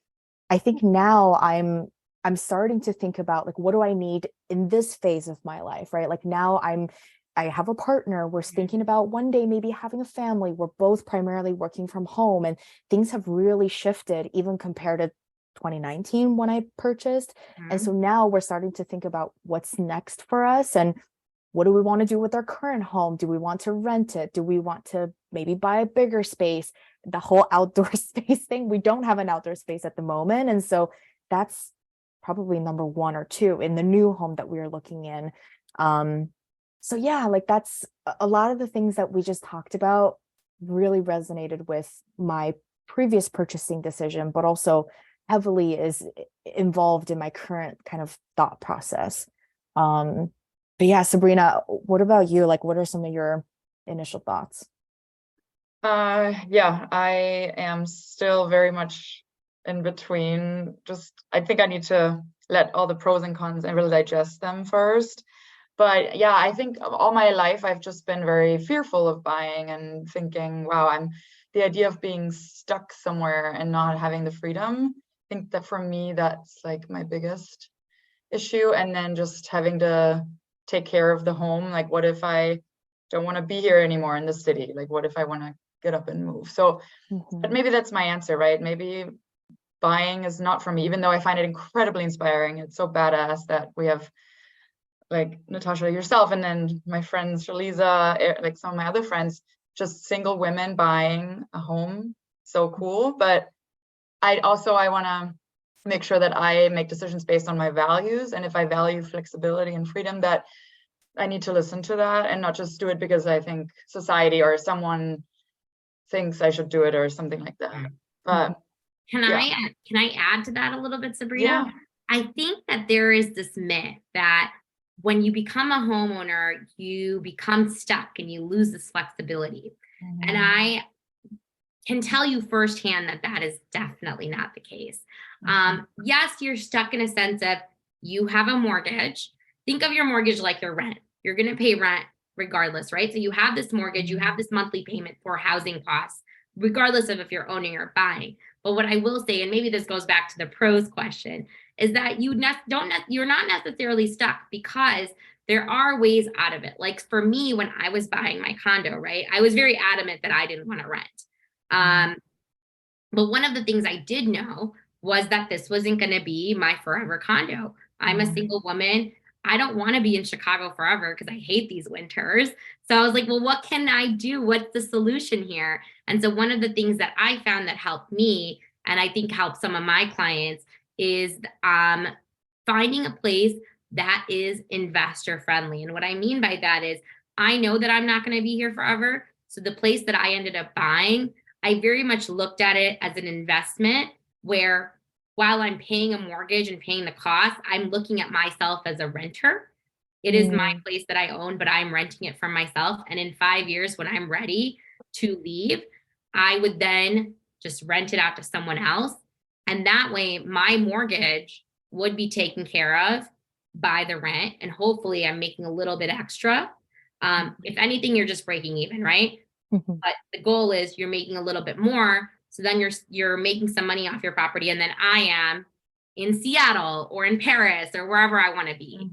I think now I'm starting to think about like, what do I need in this phase of my life, right? Like now I have a partner. We're thinking about one day maybe having a family. We're both primarily working from home, and things have really shifted even compared to 2019 when I purchased. And so now we're starting to think about what's next for us, and what do we want to do with our current home? Do we want to rent it? Do we want to maybe buy a bigger space? The whole outdoor space thing, we don't have an outdoor space at the moment. And so that's probably number 1 or 2 in the new home that we are looking in. So yeah, like that's a lot of the things that we just talked about really resonated with my previous purchasing decision, but also heavily is involved in my current kind of thought process. But yeah, Sabrina, what about you? Like, what are some of your initial thoughts? Yeah, I am still very much in between. Just, I think I need to let all the pros and cons and really digest them first. But yeah, I think all my life I've just been very fearful of buying and thinking, wow, the idea of being stuck somewhere and not having the freedom. I think that for me, that's like my biggest issue. And then just having to take care of the home. Like, what if I don't want to be here anymore in the city? Like, what if I want to get up and move? So, but maybe that's my answer, right? Maybe buying is not for me, even though I find it incredibly inspiring. It's so badass that we have like Nitasha, yourself, and then my friends, Shalisa, like some of my other friends, just single women buying a home. So cool. But I want to make sure that I make decisions based on my values. And if I value flexibility and freedom, that I need to listen to that and not just do it because I think society or someone thinks I should do it or something like that. But can I add to that a little bit, Sabrina? Yeah. I think that there is this myth that when you become a homeowner, you become stuck and you lose this flexibility. And I can tell you firsthand that that is definitely not the case. Yes, you're stuck in a sense of you have a mortgage. Think of your mortgage like your rent. You're going to pay rent regardless, right? So you have this mortgage, you have this monthly payment for housing costs, regardless of if you're owning or buying. But what I will say, and maybe this goes back to the pros question, is that you're not necessarily stuck because there are ways out of it. Like for me, when I was buying my condo, right, I was very adamant that I didn't want to rent. But one of the things I did know was that this wasn't going to be my forever condo. I'm a single woman. I don't want to be in Chicago forever because I hate these winters. So I was like, well, what can I do? What's the solution here? And so one of the things that I found that helped me, and I think helped some of my clients, is finding a place that is investor friendly. And what I mean by that is I know that I'm not going to be here forever. So the place that I ended up buying, I very much looked at it as an investment where while I'm paying a mortgage and paying the cost, I'm looking at myself as a renter. It is my place that I own, but I'm renting it from myself. And in 5 years, when I'm ready to leave, I would then just rent it out to someone else. And that way, my mortgage would be taken care of by the rent. And hopefully, I'm making a little bit extra. If anything, you're just breaking even, right? But the goal is you're making a little bit more. So then you're making some money off your property. And then I am in Seattle or in Paris or wherever I want to be.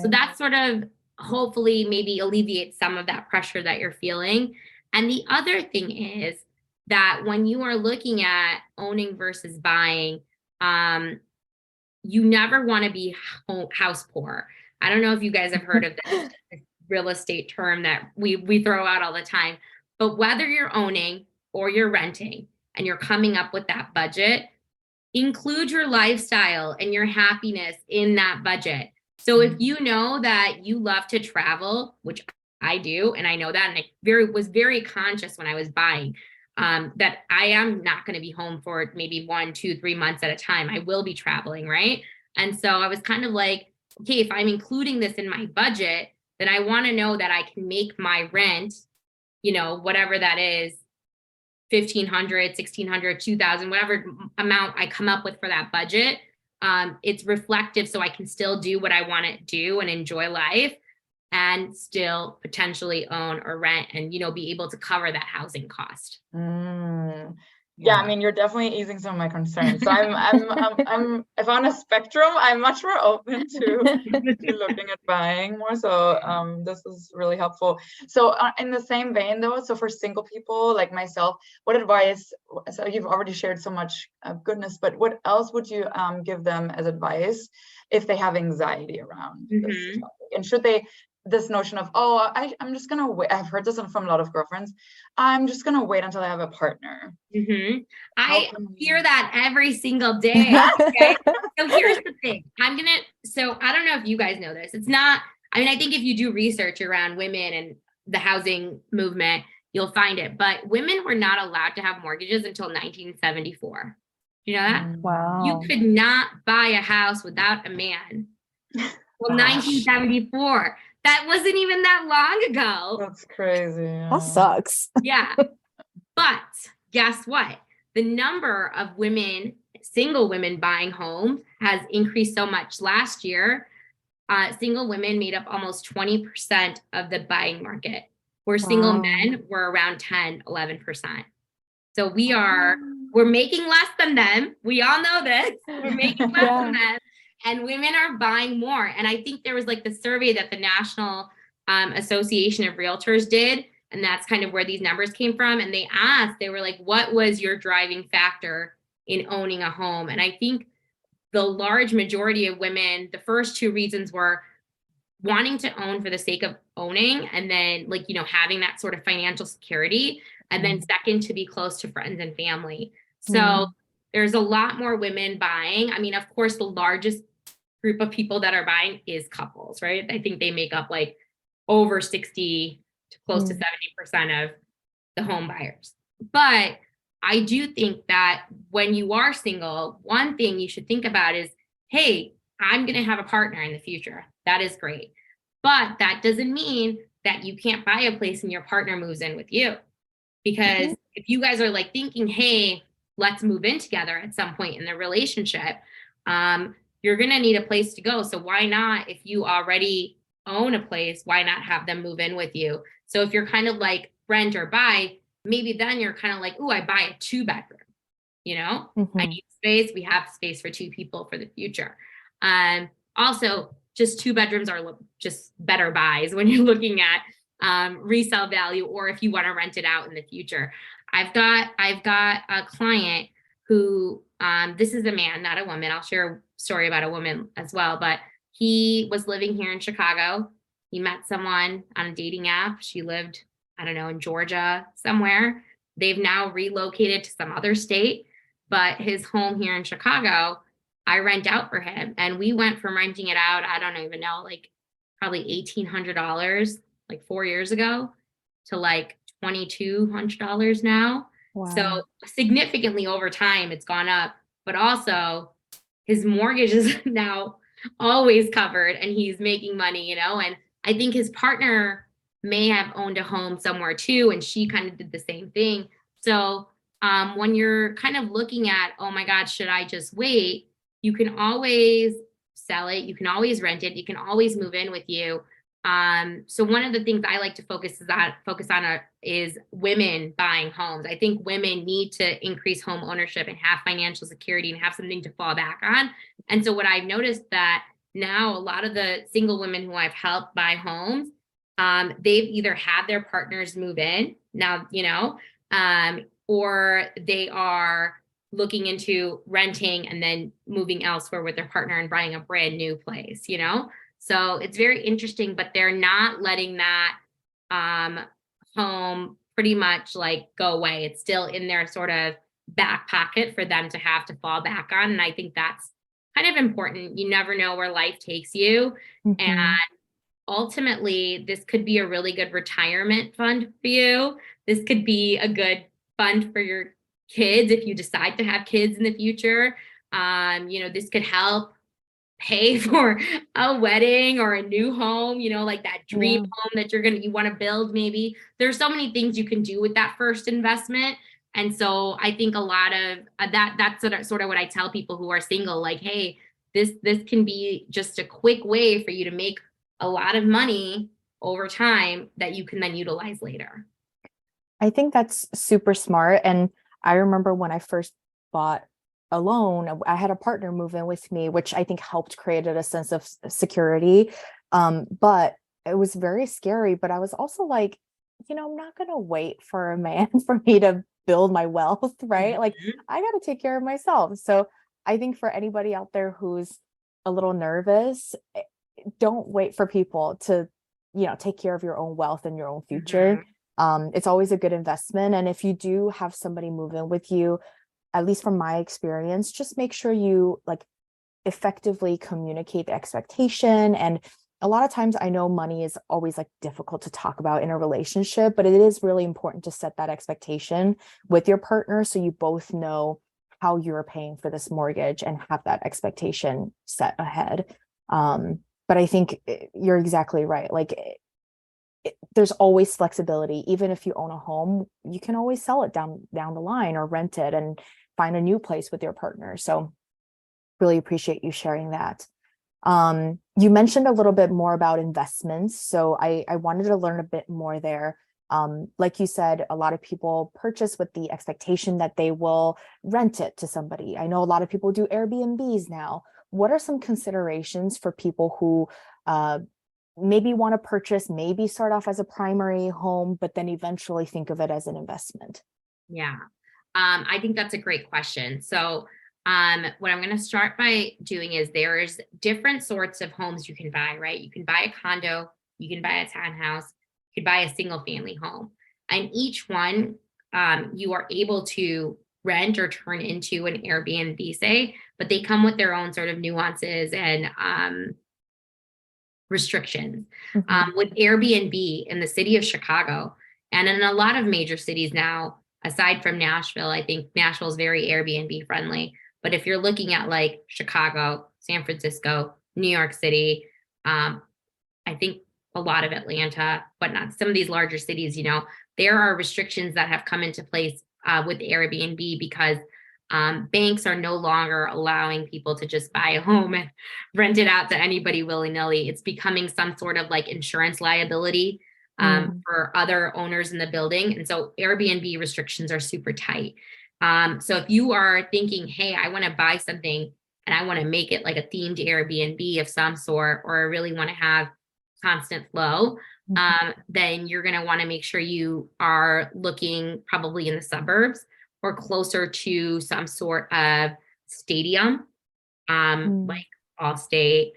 So that sort of hopefully maybe alleviates some of that pressure that you're feeling. And the other thing is that when you are looking at owning versus buying, you never want to be house poor. I don't know if you guys have heard of this real estate term that we throw out all the time, but whether you're owning or you're renting and you're coming up with that budget, include your lifestyle and your happiness in that budget. So if you know that you love to travel, which I do, and I know that, and I was very conscious when I was buying, that I am not going to be home for maybe 1, 2, 3 months at a time. I will be traveling, right? And so I was kind of like, okay, if I'm including this in my budget, then I want to know that I can make my rent, whatever that is, $1,500, $1,600, $2,000, whatever amount I come up with for that budget. It's reflective so I can still do what I want to do and enjoy life and still potentially own or rent and, be able to cover that housing cost. Yeah, I mean, you're definitely easing some of my concerns. So I'm if on a spectrum, I'm much more open to looking at buying more. So this is really helpful. So in the same vein though, so for single people like myself, what advice, so you've already shared so much goodness, but what else would you give them as advice if they have anxiety around this topic? And should they, this notion of, I'm just gonna wait. I've heard this from a lot of girlfriends. I'm just gonna wait until I have a partner. I hear that every single day. Okay. So here's the thing. So I don't know if you guys know this. It's not, I think if you do research around women and the housing movement, you'll find it. But women were not allowed to have mortgages until 1974. You know that? You Wow. could not buy a house without a man. Well, Gosh. 1974. That wasn't even that long ago. That's crazy. That sucks. Yeah. But guess what? The number of women, single women buying homes has increased so much. Last year, single women made up almost 20% of the buying market, where single men were around 10, 11%. So we're making less than them. We all know this. We're making less than them. And women are buying more. And I think there was like the survey that the National Association of Realtors did. And that's kind of where these numbers came from. And they were like, what was your driving factor in owning a home? And I think the large majority of women, the first two reasons were wanting to own for the sake of owning, and then like, having that sort of financial security. And then second, to be close to friends and family. So there's a lot more women buying. I mean, of course, the largest group of people that are buying is couples, right? I think they make up like over 60 to close to 70% of the home buyers. But I do think that when you are single, one thing you should think about is, hey, I'm going to have a partner in the future. That is great. But that doesn't mean that you can't buy a place and your partner moves in with you. Because if you guys are like thinking, hey, let's move in together at some point in the relationship, you're going to need a place to go. So why not, if you already own a place, why not have them move in with you? So if you're kind of like rent or buy, maybe then you're kind of like, oh, I buy a 2-bedroom, I need space. We have space for 2 people for the future. Also, just 2 bedrooms are just better buys when you're looking at resale value, or if you want to rent it out in the future. I've got a client who, this is a man, not a woman. I'll share a story about a woman as well, but he was living here in Chicago. He met someone on a dating app. She lived, I don't know, in Georgia somewhere. They've now relocated to some other state, but his home here in Chicago, I rent out for him. And we went from renting it out, I don't even know, like probably $1,800 like 4 years ago to like $2,200 now. Wow. So significantly over time, it's gone up, but also his mortgage is now always covered and he's making money, and I think his partner may have owned a home somewhere too, and she kind of did the same thing. So when you're kind of looking at, oh my God, should I just wait? You can always sell it. You can always rent it. You can always move in with you. So one of the things I like to focus on is women buying homes. I think women need to increase home ownership and have financial security and have something to fall back on. And so what I've noticed that now a lot of the single women who I've helped buy homes, they've either had their partners move in now, or they are looking into renting and then moving elsewhere with their partner and buying a brand new place, So it's very interesting, but they're not letting that home pretty much like go away. It's still in their sort of back pocket for them to have to fall back on. And I think that's kind of important. You never know where life takes you. And ultimately, this could be a really good retirement fund for you. This could be a good fund for your kids if you decide to have kids in the future. This could help pay for a wedding or a new home, like that dream home that you want to build. Maybe there's so many things you can do with that first investment. And so I think a lot of that's sort of what I tell people who are single, like, hey, this can be just a quick way for you to make a lot of money over time that you can then utilize later. I think that's super smart. And I remember when I first bought alone, I had a partner move in with me, which I think helped create a sense of security. But it was very scary. But I was also like, I'm not going to wait for a man for me to build my wealth, right? Like, I got to take care of myself. So I think for anybody out there who's a little nervous, don't wait for people to, take care of your own wealth and your own future. It's always a good investment. And if you do have somebody move in with you, at least from my experience, just make sure you like effectively communicate the expectation. And a lot of times I know money is always like difficult to talk about in a relationship, but it is really important to set that expectation with your partner so you both know how you're paying for this mortgage and have that expectation set ahead. But I think you're exactly right. Like there's always flexibility. Even if you own a home, you can always sell it down the line or rent it and find a new place with your partner. So really appreciate you sharing that. You mentioned a little bit more about investments. So I wanted to learn a bit more there. Like you said, a lot of people purchase with the expectation that they will rent it to somebody. I know a lot of people do Airbnbs now. What are some considerations for people who maybe want to purchase, maybe start off as a primary home, but then eventually think of it as an investment? Yeah. I think that's a great question. So what I'm going to start by doing is there's different sorts of homes you can buy, right? You can buy a condo, you can buy a townhouse, you can buy a single family home. And each one you are able to rent or turn into an Airbnb, say, but they come with their own sort of nuances and restrictions. With Airbnb in the city of Chicago and in a lot of major cities now, aside from Nashville, I think Nashville is very Airbnb friendly. But if you're looking at like Chicago, San Francisco, New York City, I think a lot of Atlanta, but not some of these larger cities, there are restrictions that have come into place with Airbnb because banks are no longer allowing people to just buy a home and rent it out to anybody willy-nilly. It's becoming some sort of like insurance liability for other owners in the building. And so Airbnb restrictions are super tight. So if you are thinking, hey, I want to buy something and I want to make it like a themed Airbnb of some sort, or I really want to have constant flow, then you're going to want to make sure you are looking probably in the suburbs or closer to some sort of stadium, like Allstate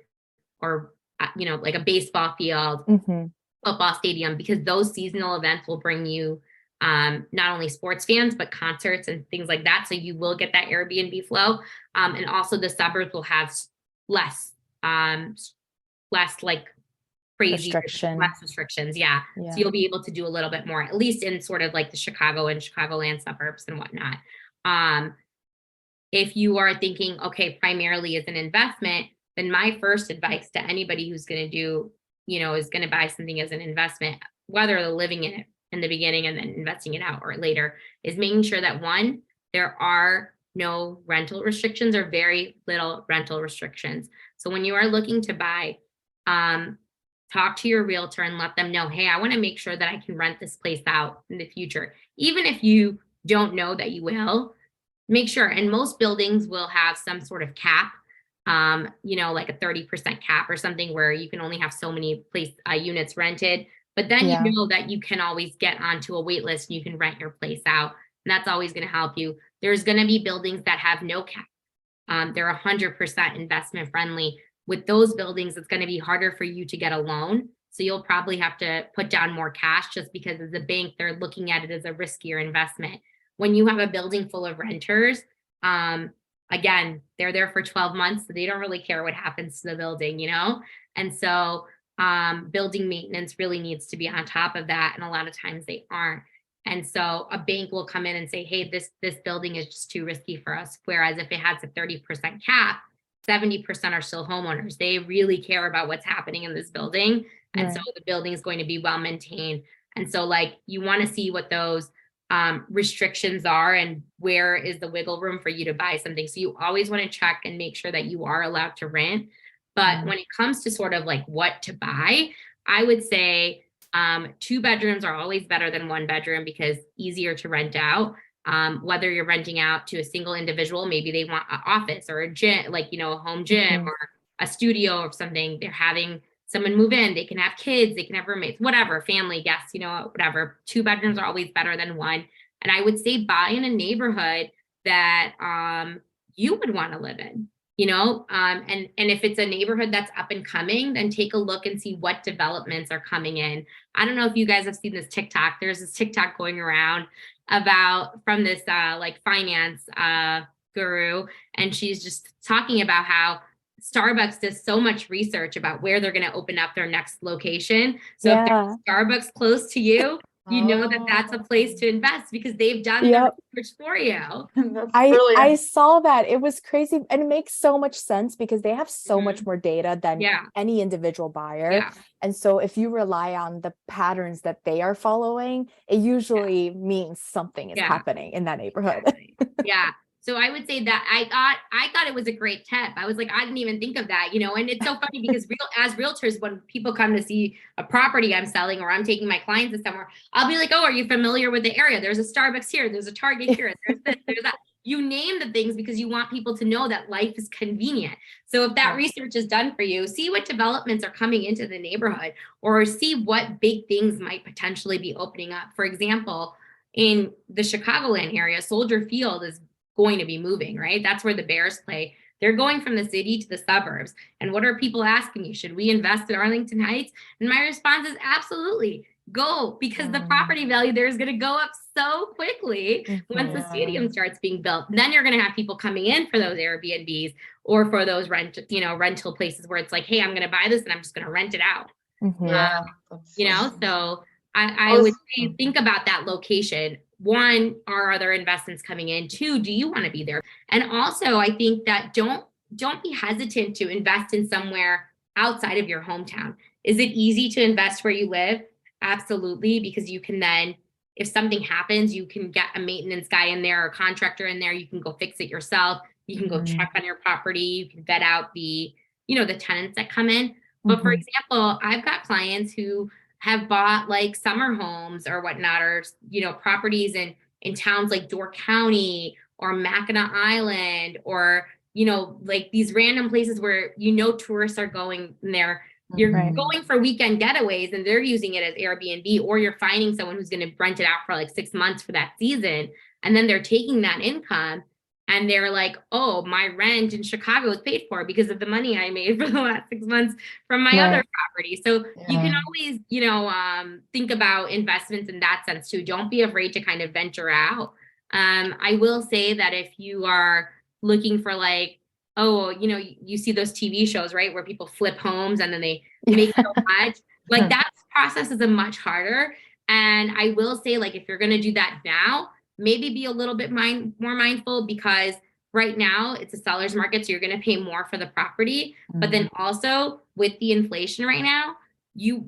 or, like a baseball field, football stadium, because those seasonal events will bring you not only sports fans, but concerts and things like that. So you will get that Airbnb flow. And also the suburbs will have less like crazy less restrictions. Yeah. So you'll be able to do a little bit more, at least in sort of like the Chicago and Chicagoland suburbs and whatnot. If you are thinking, okay, primarily as an investment, then my first advice to anybody who's going to do, is going to buy something as an investment, whether they're living in it in the beginning and then investing it out or later, is making sure that one, there are no rental restrictions or very little rental restrictions. So when you are looking to buy, talk to your realtor and let them know, hey, I want to make sure that I can rent this place out in the future. Even if you don't know that you will, make sure. And most buildings will have some sort of cap, like a 30% cap or something where you can only have so many units rented. But then you know that you can always get onto a wait list and you can rent your place out. And that's always going to help you. There's going to be buildings that have no cap. They're 100% investment friendly. With those buildings, it's going to be harder for you to get a loan. So you'll probably have to put down more cash just because as a bank, they're looking at it as a riskier investment. When you have a building full of renters, again, they're there for 12 months, so they don't really care what happens to the building, And so building maintenance really needs to be on top of that. And a lot of times they aren't. And so a bank will come in and say, hey, this building is just too risky for us. Whereas if it has a 30% cap, 70% are still homeowners. They really care about what's happening in this building. And so the building is going to be well maintained. And so you want to see what those restrictions are and where is the wiggle room for you to buy something. So you always want to check and make sure that you are allowed to rent. But when it comes to sort of like what to buy, I would say 2 bedrooms are always better than 1 bedroom because easier to rent out. Whether you're renting out to a single individual, maybe they want an office or a gym, a home gym or a studio or something. They're having someone move in. They can have kids, they can have roommates, whatever, family guests, whatever. 2 bedrooms are always better than 1. And I would say buy in a neighborhood that you would want to live in, and if it's a neighborhood that's up and coming, then take a look and see what developments are coming in. I don't know if you guys have seen this TikTok. There's this TikTok going around from this finance guru, and she's just talking about how Starbucks does so much research about where they're going to open up their next location. So if there's Starbucks close to you, you know that that's a place to invest because they've done the Yep. research for you. That's I brilliant. saw that. It was crazy. And it makes so much sense because they have so much more data than Yeah. any individual buyer. Yeah. And so if you rely on the patterns that they are following, it usually means something is Yeah. happening in that neighborhood. Exactly. Yeah. So I would say that I thought it was a great tip. I was like, I didn't even think of that, you know, and it's so funny because as realtors, when people come to see a property I'm selling or I'm taking my clients to somewhere, I'll be like, oh, are you familiar with the area? There's a Starbucks here. There's a Target here. There's this, there's that. You name the things because you want people to know that life is convenient. So if that research is done for you, see what developments are coming into the neighborhood or see what big things might potentially be opening up. For example, in the Chicagoland area, Soldier Field is going to be moving, right? That's where the Bears play. They're going from the city to the suburbs. And what are people asking me? Should we invest in Arlington Heights? And my response is absolutely go, because the property value there is going to go up so quickly once the stadium starts being built. And then you're going to have people coming in for those Airbnbs or for those rental places where it's like, hey, I'm going to buy this and I'm just going to rent it out. Yeah. You know, so I would say think about that location. One, are other investments coming in? Two, do you want to be there? And also, I think that don't be hesitant to invest in somewhere outside of your hometown. Is it easy to invest where you live? Absolutely, because you can then, if something happens, you can get a maintenance guy in there or a contractor in there. You can go fix it yourself. You can go check on your property. You can vet out the tenants that come in. But for example, I've got clients who have bought like summer homes or whatnot, or, properties in towns like Door County or Mackinac Island, or, like these random places where, tourists are going there. You're going for weekend getaways and they're using it as Airbnb, or you're finding someone who's going to rent it out for like 6 months for that season. And then they're taking that income and they're like, oh, my rent in Chicago is paid for because of the money I made for the last 6 months from my other property. So you can always, think about investments in that sense too. Don't be afraid to kind of venture out. I will say that if you are looking for like, oh, you see those TV shows, right, where people flip homes and then they make so much, like that process is a much harder. And I will say, like, if you're going to do that now, maybe be a little bit more mindful, because right now it's a seller's market. So you're going to pay more for the property. But then also with the inflation right now,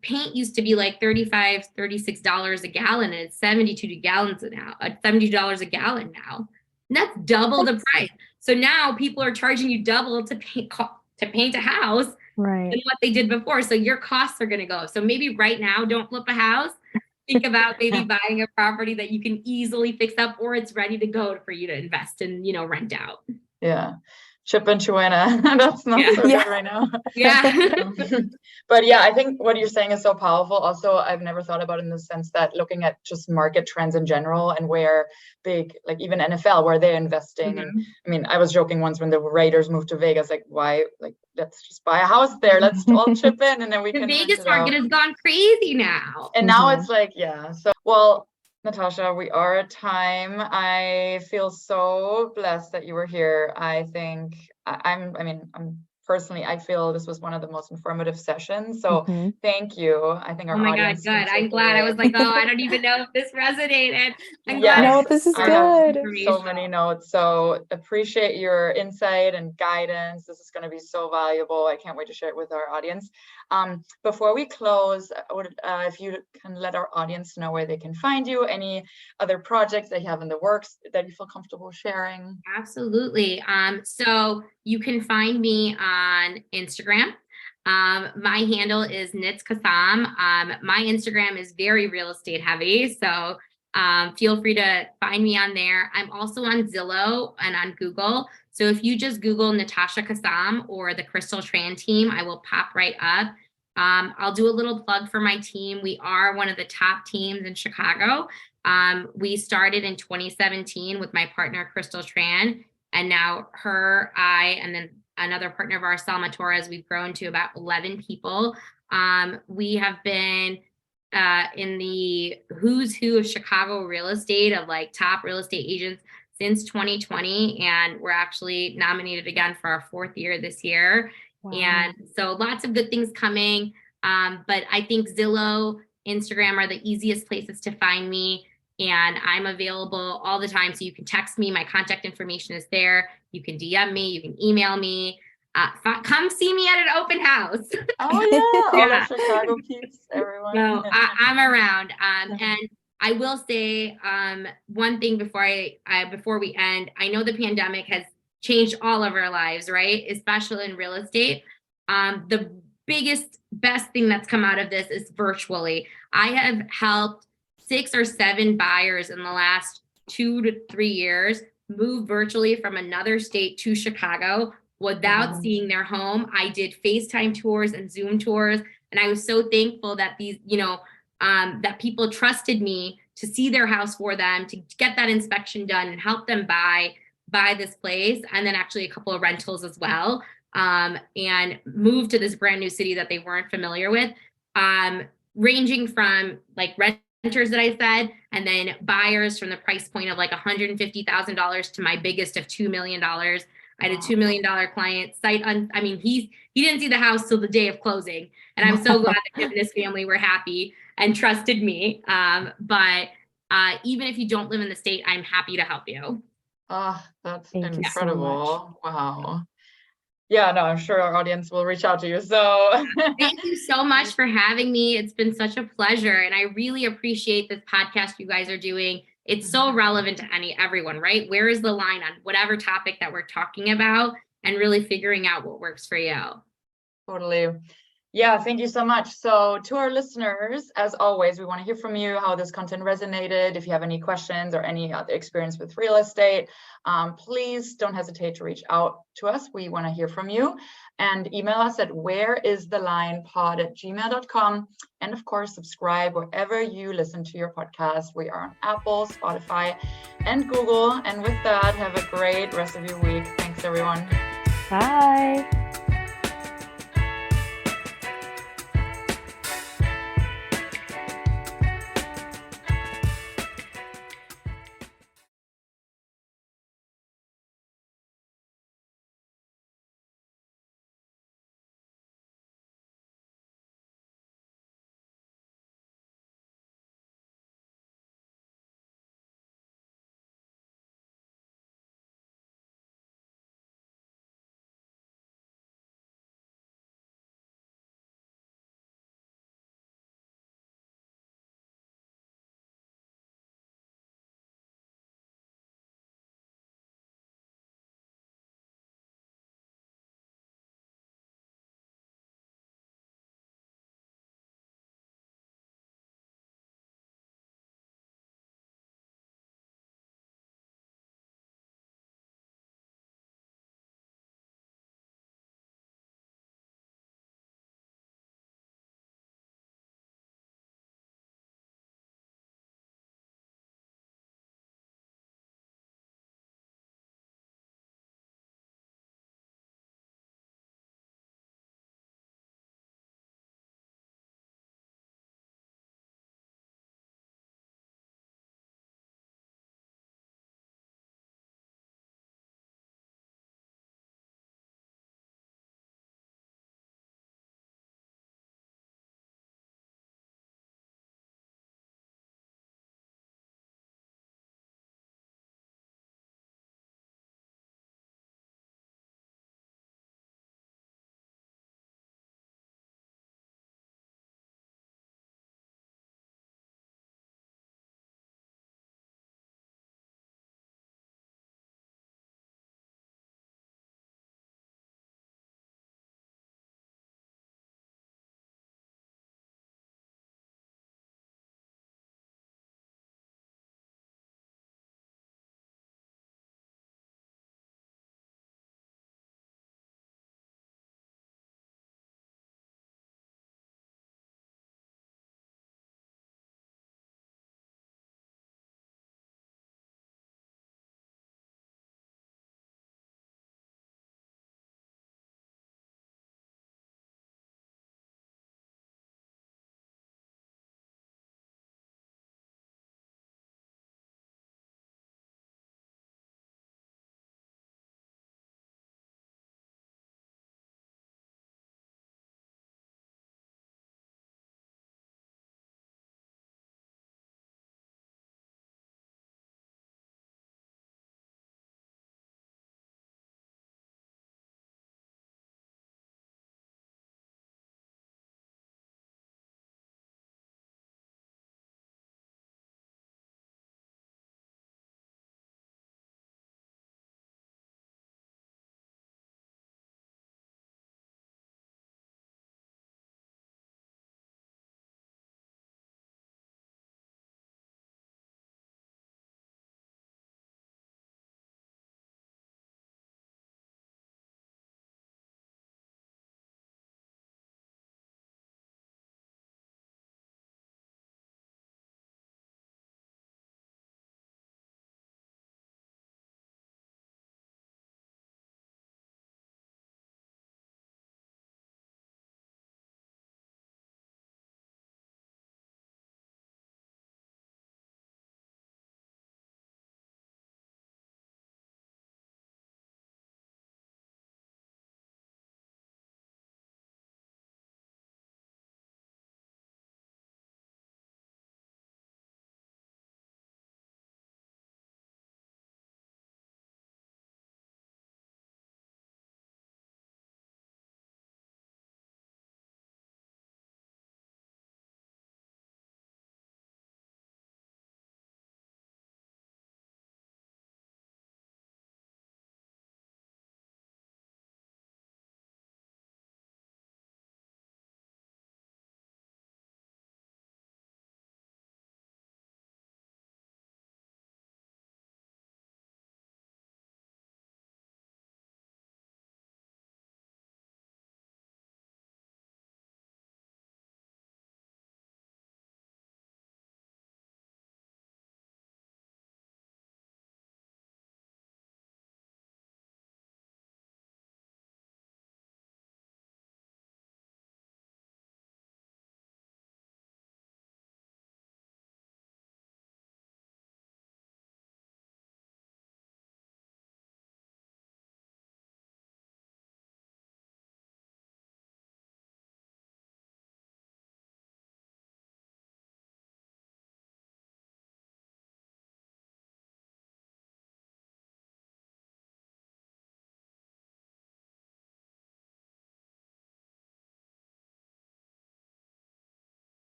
paint used to be like $35, $36 a gallon, and it's $72 $70 a gallon now. And that's double the price. So now people are charging you double to paint a house than what they did before. So your costs are going to go up. So maybe right now, don't flip a house. Think about maybe buying a property that you can easily fix up, or it's ready to go for you to invest and, rent out. Yeah. Chip and Joanna. That's not so good right now. Yeah. But yeah, I think what you're saying is so powerful. Also, I've never thought about it in the sense that looking at just market trends in general and where big, like even NFL, where they're investing. And I mean, I was joking once when the Raiders moved to Vegas, like, why, like, let's just buy a house there. Let's all chip in and then we can. The Vegas market has gone crazy now. And now it's like, yeah. So, well, Nitasha, we are at time. I feel so blessed that you were here. I think I feel this was one of the most informative sessions. So thank you. I think our audience. Oh my God, good. I'm glad. I was like, oh, I don't even know if this resonated. I'm glad. No, this is good. So many notes. So appreciate your insight and guidance. This is going to be so valuable. I can't wait to share it with our audience. Before we close, if you can let our audience know where they can find you, any other projects that you have in the works that you feel comfortable sharing. Absolutely. So you can find me on Instagram. My handle is Nits Kassam. My Instagram is very real estate heavy, so feel free to find me on there. I'm also on Zillow and on Google. So if you just Google Nitasha Kassam or the Crystal Tran team, I will pop right up. I'll do a little plug for my team. We are one of the top teams in Chicago. We started in 2017 with my partner, Crystal Tran, and now her, I, and then another partner of ours, Salma Torres, we've grown to about 11 people. We have been in the who's who of Chicago real estate, of like top real estate agents since 2020. And we're actually nominated again for our 4th year this year. Wow. And so lots of good things coming. But I think Zillow Instagram are the easiest places to find me. And I'm available all the time. So you can text me. My contact information is there. You can DM me. You can email me. Come see me at an open house. Oh yeah, all Yeah. the Chicago peeps, everyone. No, I'm around. And I will say one thing before before we end. I know the pandemic has changed all of our lives, right? Especially in real estate. The best thing that's come out of this is virtually. I have helped 6 or 7 buyers in the last 2 to 3 years move virtually from another state to Chicago without seeing their home. I did FaceTime tours and Zoom tours. And I was so thankful that these, that people trusted me to see their house for them, to get that inspection done and help them buy this place. And then actually a couple of rentals as well. And move to this brand new city that they weren't familiar with. Ranging from like renters that I said, and then buyers from the price point of like $150,000 to my biggest of $2 million. I had a $2 million client he didn't see the house till the day of closing. And I'm so glad that him and his family were happy and trusted me. But even if you don't live in the state, I'm happy to help you. That's Thank you so incredible. Wow. Yeah, no, I'm sure our audience will reach out to you. So thank you so much for having me. It's been such a pleasure. And I really appreciate this podcast you guys are doing. It's so relevant to everyone, right? Where is the line on whatever topic that we're talking about and really figuring out what works for you? Totally. Yeah, thank you so much. So to our listeners, as always, we want to hear from you how this content resonated. If you have any questions or any other experience with real estate, please don't hesitate to reach out to us. We want to hear from you, and email us at whereisthelinepod@gmail.com. And of course, subscribe wherever you listen to your podcast. We are on Apple, Spotify, and Google. And with that, have a great rest of your week. Thanks, everyone. Bye.